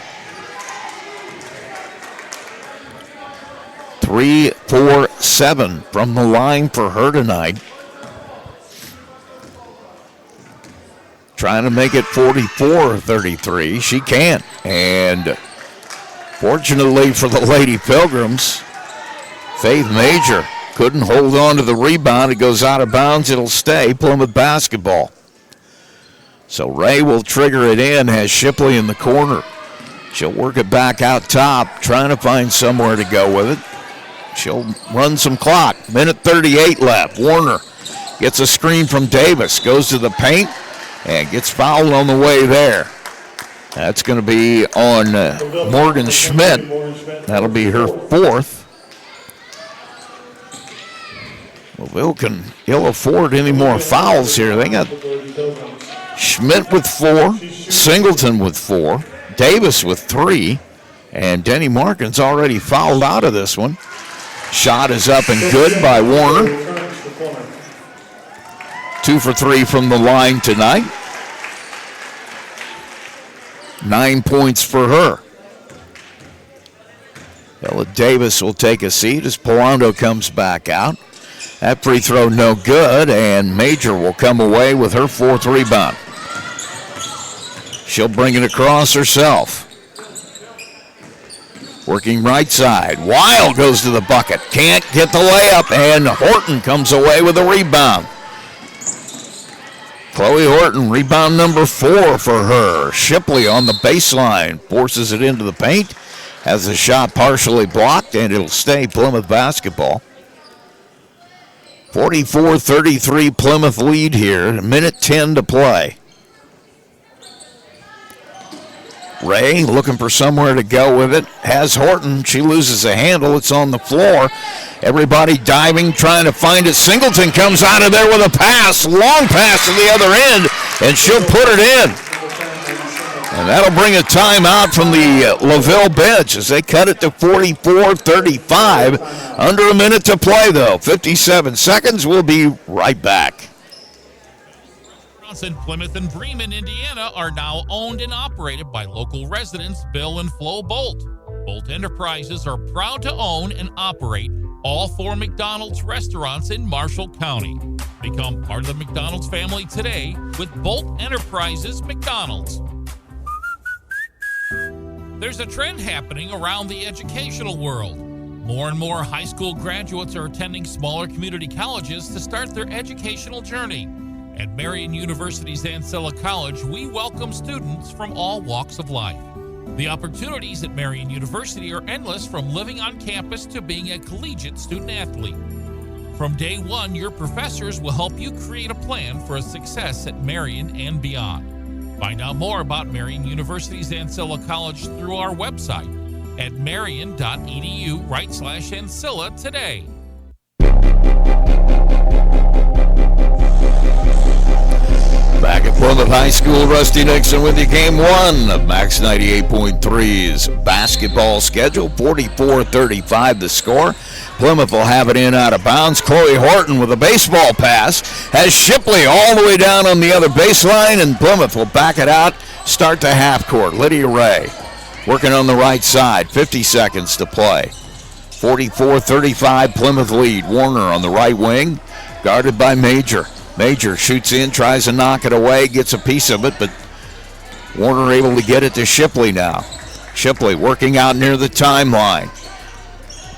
3-4-7 from the line for her tonight. Trying to make it 44-33. She can't. And fortunately for the Lady Pilgrims, Faith Major couldn't hold on to the rebound. It goes out of bounds. It'll stay Plymouth basketball. So Ray will trigger it in, has Shipley in the corner. She'll work it back out top, trying to find somewhere to go with it. She'll run some clock. Minute 38 left. Warner gets a screen from Davis, goes to the paint, and gets fouled on the way there. That's going to be on Morgan Schmidt. That'll be her fourth. LaVille can ill afford any more fouls here. They got Schmidt with 4, Singleton with 4, Davis with 3, and Denny Markin's already fouled out of this one. Shot is up and good by Warner. 2 for 3 from the line tonight. 9 points for her. Ella Davis will take a seat as Polando comes back out. That free throw no good, and Major will come away with her 4th rebound. She'll bring it across herself. Working right side. Weil goes to the bucket. Can't get the layup, and Horton comes away with a rebound. Chloe Horton, rebound number 4 for her. Shipley on the baseline. Forces it into the paint. Has the shot partially blocked, and it'll stay Plymouth basketball. 44-33 Plymouth lead here. A minute 10 to play. Ray looking for somewhere to go with it. Has Horton. She loses a handle. It's on the floor. Everybody diving, trying to find it. Singleton comes out of there with a pass. Long pass to the other end, and she'll put it in. And that'll bring a timeout from the LaVille bench as they cut it to 44-35. Under a minute to play, though. 57 seconds. We'll be right back. Plymouth and Bremen, Indiana are now owned and operated by local residents Bill and Flo Bolt. Bolt Enterprises are proud to own and operate all 4 McDonald's restaurants in Marshall County. Become part of the McDonald's family today with Bolt Enterprises McDonald's. There's a trend happening around the educational world. More and more high school graduates are attending smaller community colleges to start their educational journey. At Marian University's Ancilla College, we welcome students from all walks of life. The opportunities at Marian University are endless, from living on campus to being a collegiate student athlete. From day one, your professors will help you create a plan for a success at Marian and beyond. Find out more about Marian University's Ancilla College through our website at marian.edu/Ancilla today. Back at Plymouth High School, Rusty Nixon with you. Game 1 of Max 98.3's basketball schedule. 44-35 the score. Plymouth will have it in out of bounds. Chloe Horton with a baseball pass has Shipley all the way down on the other baseline, and Plymouth will back it out, start to half court. Lydia Ray working on the right side. 50 seconds to play. 44-35 Plymouth lead. Warner on the right wing, guarded by Major. Major shoots in, tries to knock it away, gets a piece of it, but Warner able to get it to Shipley now. Shipley working out near the timeline.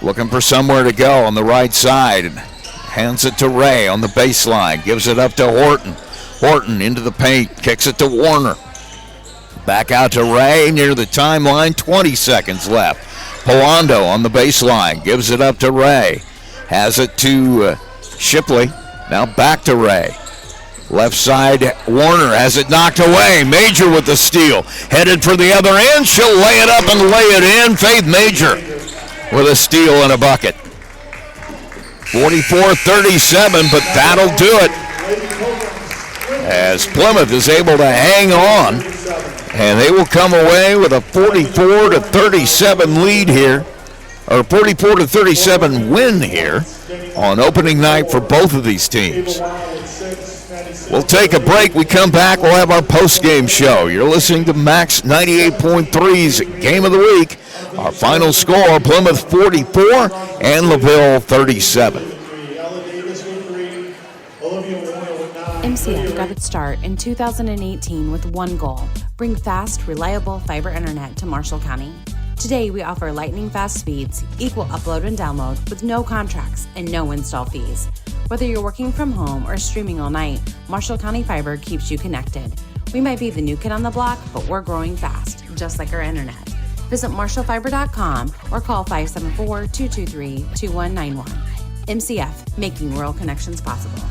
Looking for somewhere to go on the right side. Hands it to Ray on the baseline. Gives it up to Horton. Horton into the paint. Kicks it to Warner. Back out to Ray near the timeline. 20 seconds left. Polando on the baseline. Gives it up to Ray. Has it to Shipley. Now back to Ray. Left side, Warner has it knocked away. Major with the steal. Headed for the other end. She'll lay it up and lay it in. Faith Major with a steal and a bucket. 44-37, but that'll do it. As Plymouth is able to hang on, and they will come away with a 44-37 lead here, or 44-37 win here on opening night for both of these teams. We'll take a break. We come back. We'll have our post-game show. You're listening to Max 98.3's Game of the Week. Our final score, Plymouth 44 and LaVille 37. MCF got its start in 2018 with one goal: bring fast, reliable fiber internet to Marshall County. Today, we offer lightning-fast speeds, equal upload and download with no contracts and no install fees. Whether you're working from home or streaming all night, Marshall County Fiber keeps you connected. We might be the new kid on the block, but we're growing fast, just like our internet. Visit marshallfiber.com or call 574-223-2191. MCF, making rural connections possible.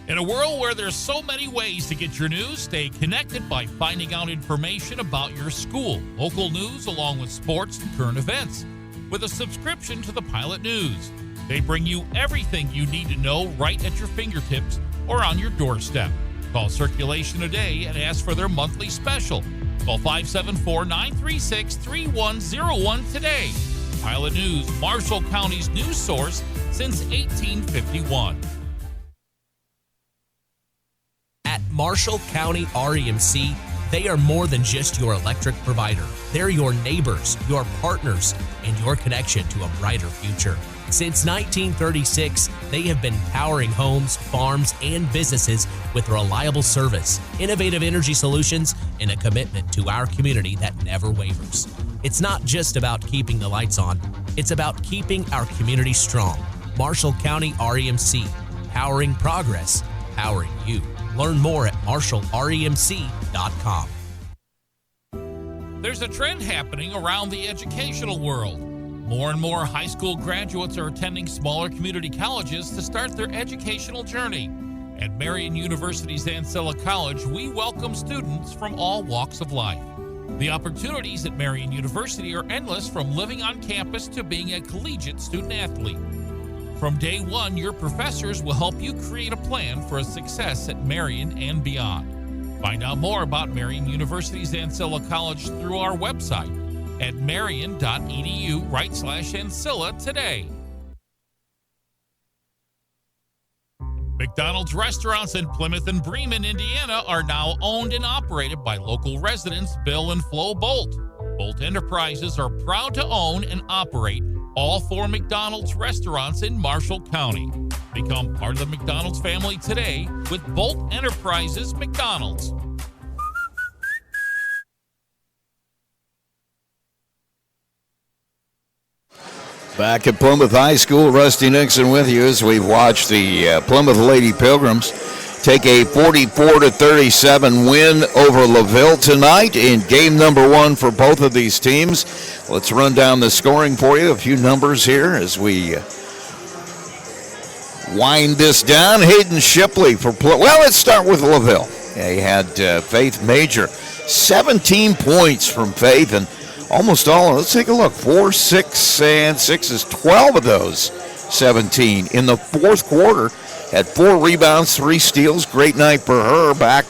In a world where there's so many ways to get your news, stay connected by finding out information about your school, local news, along with sports and current events. With a subscription to the Pilot News, they bring you everything you need to know right at your fingertips or on your doorstep. Call Circulation today and ask for their monthly special. Call 574-936-3101 today. Pilot News, Marshall County's news source since 1851. At Marshall County REMC, they are more than just your electric provider. They're your neighbors, your partners, and your connection to a brighter future. Since 1936, they have been powering homes, farms, and businesses with reliable service, innovative energy solutions, and a commitment to our community that never wavers. It's not just about keeping the lights on, it's about keeping our community strong. Marshall County REMC, powering progress, powering you. Learn more at marshallremc.com. There's a trend happening around the educational world. More and more high school graduates are attending smaller community colleges to start their educational journey. At Marian University's Ancilla College, we welcome students from all walks of life. The opportunities at Marian University are endless, from living on campus to being a collegiate student athlete. From day one, your professors will help you create a plan for a success at Marian and beyond. Find out more about Marian University's Ancilla College through our website at marian.edu/Ancilla today. McDonald's restaurants in Plymouth and Bremen, Indiana are now owned and operated by local residents Bill and Flo Bolt. Bolt Enterprises are proud to own and operate all 4 McDonald's restaurants in Marshall County. Become part of the McDonald's family today with Bolt Enterprises McDonald's. Back at Plymouth High School, Rusty Nixon with you as we've watched the Plymouth Lady Pilgrims take a 44-37 win over LaVille tonight in game number 1 for both of these teams. Let's run down the scoring for you. A few numbers here as we wind this down. Hayden Shipley for well, let's start with LaVille. He had Faith Major, 17 points from Faith, and almost all, let's take a look, 4, 6, and 6 is 12 of those 17 in the fourth quarter. Had 4 rebounds, 3 steals. Great night for her, back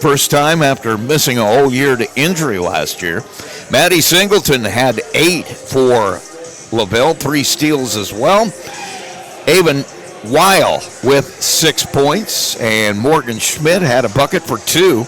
first time after missing a whole year to injury last year. Maddie Singleton had 8 for LaVille, 3 steals as well. Avon Weil with 6 points, and Morgan Schmidt had a bucket for 2.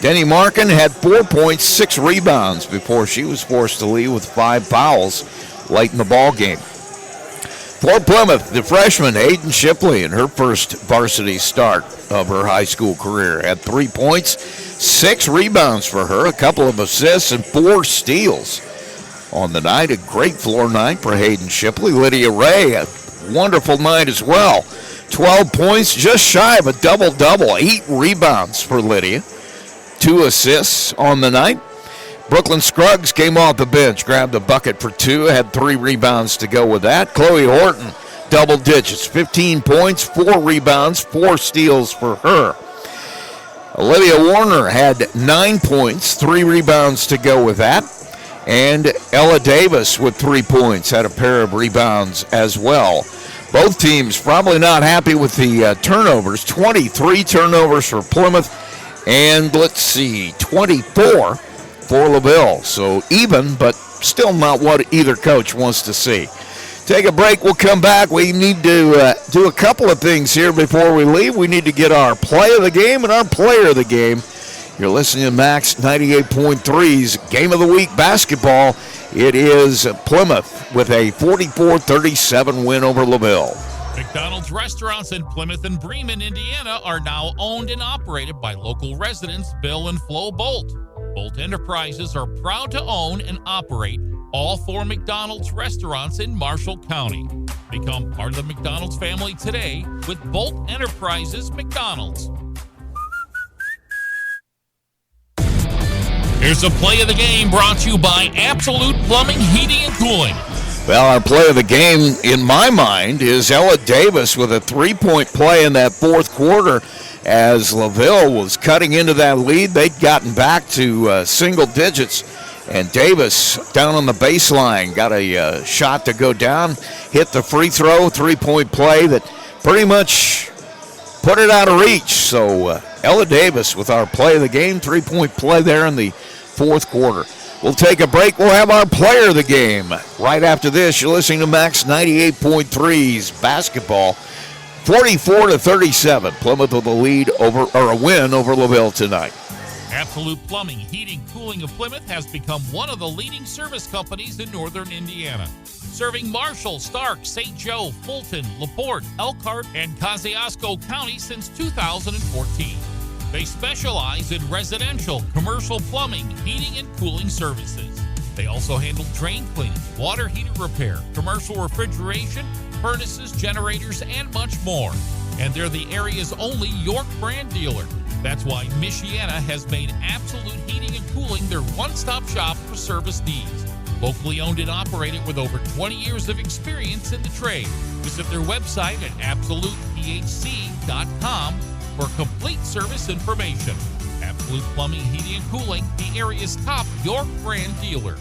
Denny Markin had 4 points, 6 rebounds before she was forced to leave with 5 fouls. late in the ball game. For Plymouth, the freshman Hayden Shipley in her first varsity start of her high school career had 3 points, 6 rebounds for her, a couple of assists, and 4 steals on the night. A great floor night for Hayden Shipley. Lydia Ray, a wonderful night as well. 12 points, just shy of a double-double. 8 rebounds for Lydia. 2 assists on the night. Brooklyn Scruggs came off the bench, grabbed a bucket for 2, had 3 rebounds to go with that. Chloe Horton, double digits, 15 points, 4 rebounds, 4 steals for her. Olivia Warner had 9 points, 3 rebounds to go with that. And Ella Davis with 3 points, had a pair of rebounds as well. Both teams probably not happy with the turnovers. 23 turnovers for Plymouth, and 24 for LaVille. So even, but still not what either coach wants to see. Take a break. We'll come back. We need to do a couple of things here before we leave. We need to get our play of the game and our player of the game. You're listening to Max 98.3's Game of the Week basketball. It is Plymouth with a 44-37 win over LaVille. McDonald's restaurants in Plymouth and Bremen, Indiana are now owned and operated by local residents Bill and Flo Bolt. Bolt Enterprises are proud to own and operate all 4 McDonald's restaurants in Marshall County. Become part of the McDonald's family today with Bolt Enterprises McDonald's. Here's a play of the game brought to you by Absolute Plumbing, Heating, and Cooling. Well, our play of the game, in my mind, is Ella Davis with a 3-point play in that fourth quarter. As LaVille was cutting into that lead, they'd gotten back to single digits. And Davis, down on the baseline, got a shot to go down, hit the free throw, 3-point play that pretty much put it out of reach. So Ella Davis with our play of the game, 3-point play there in the fourth quarter. We'll take a break. We'll have our player of the game. Right after this, you're listening to Max 98.3's basketball. 44-37. Plymouth with a lead or a win over LaVille tonight. Absolute Plumbing, Heating, Cooling of Plymouth has become one of the leading service companies in northern Indiana. Serving Marshall, Stark, St. Joe, Fulton, LaPorte, Elkhart, and Kosciuszko County since 2014. They specialize in residential, commercial plumbing, heating, and cooling services. They also handle drain cleaning, water heater repair, commercial refrigeration, furnaces, generators, and much more. And they're the area's only York brand dealer. That's why Michiana has made Absolute Heating and Cooling their one-stop shop for service needs. Locally owned and operated with over 20 years of experience in the trade. Visit their website at absolutephc.com for complete service information. Absolute Plumbing, Heating, and Cooling, the area's top York brand dealer.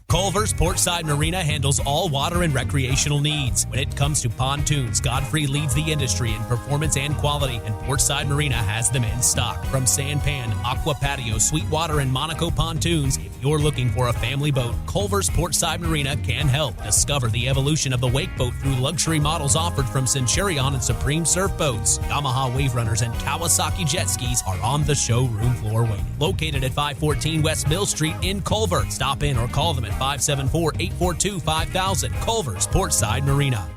Culver's Portside Marina handles all water and recreational needs. When it comes to pontoons, Godfrey leads the industry in performance and quality, and Portside Marina has them in stock. From Sanpan, Aqua Patio, Sweetwater, and Monaco pontoons, if you're looking for a family boat, Culver's Portside Marina can help. Discover the evolution of the wake boat through luxury models offered from Centurion and Supreme Surf Boats. Yamaha Wave Runners and Kawasaki jet skis are on the showroom floor waiting. Located at 514 West Mill Street in Culver. Stop in or call them at 574-842-5000. Culver's Portside Marina.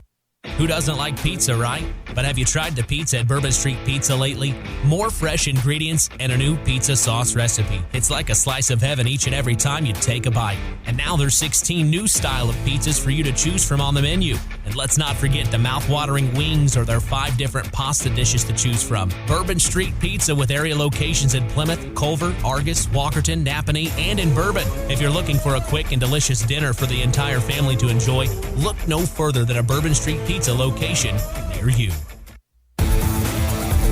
Who doesn't like pizza, right? But have you tried the pizza at Bourbon Street Pizza lately? More fresh ingredients and a new pizza sauce recipe. It's like a slice of heaven each and every time you take a bite. And now there's 16 new style of pizzas for you to choose from on the menu. And let's not forget the mouth-watering wings or their 5 different pasta dishes to choose from. Bourbon Street Pizza with area locations in Plymouth, Culver, Argus, Walkerton, Napanee, and in Bourbon. If you're looking for a quick and delicious dinner for the entire family to enjoy, look no further than a Bourbon Street Pizza location near you.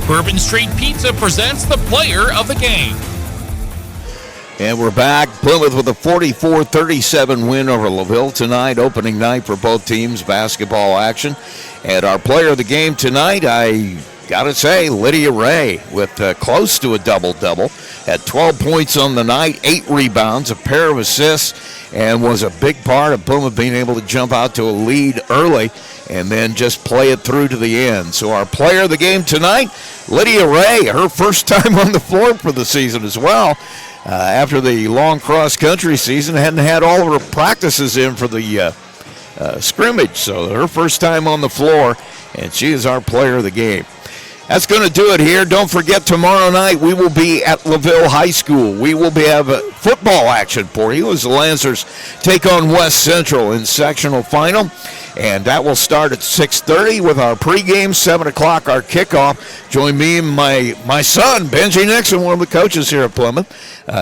Bourbon Street Pizza presents the player of the game. And we're back. Plymouth with a 44-37 win over LaVille tonight. Opening night for both teams, basketball action. And our player of the game tonight, I got to say, Lydia Ray with close to a double-double. Had 12 points on the night, 8 rebounds, a pair of assists, and was a big part of Plymouth being able to jump out to a lead early and then just play it through to the end. So our player of the game tonight, Lydia Ray, her first time on the floor for the season as well. After the long cross-country season, hadn't had all of her practices in for the scrimmage. So her first time on the floor, and she is our player of the game. That's going to do it here. Don't forget, tomorrow night we will be at LaVille High School. We will have football action for you as the Lancers take on West Central in sectional final. And that will start at 6:30 with our pregame, 7 o'clock our kickoff. Join me and my son, Benji Nixon, one of the coaches here at Plymouth.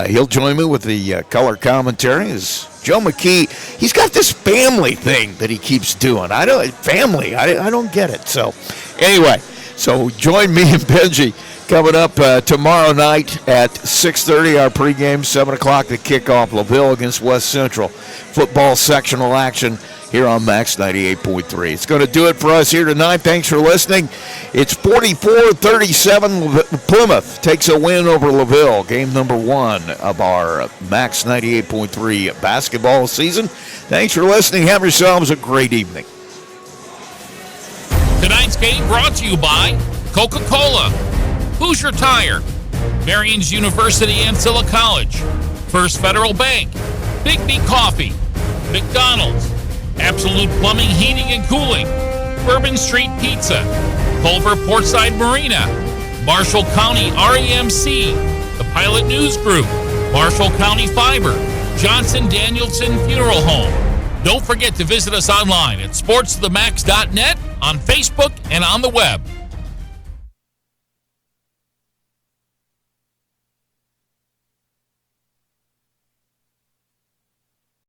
He'll join me with the color commentary. As Joe McKee, he's got this family thing that he keeps doing. I don't get it. So anyway, so join me and Benji coming up tomorrow night at 6:30 our pregame, 7 o'clock the kickoff. LaVille against West Central. Football sectional action here on Max 98.3. It's going to do it for us here tonight. Thanks for listening. It's 44-37. Plymouth takes a win over LaVille. Game number 1 of our Max 98.3 basketball season. Thanks for listening. Have yourselves a great evening. Tonight's game brought to you by Coca-Cola, Hoosier Tire, Marion's University Ancilla College, First Federal Bank, Big B Coffee, McDonald's, Absolute Plumbing, Heating, and Cooling, Bourbon Street Pizza, Culver Portside Marina, Marshall County REMC, the Pilot News Group, Marshall County Fiber, Johnson Danielson Funeral Home. Don't forget to visit us online at sportsthemax.net, on Facebook, and on the web.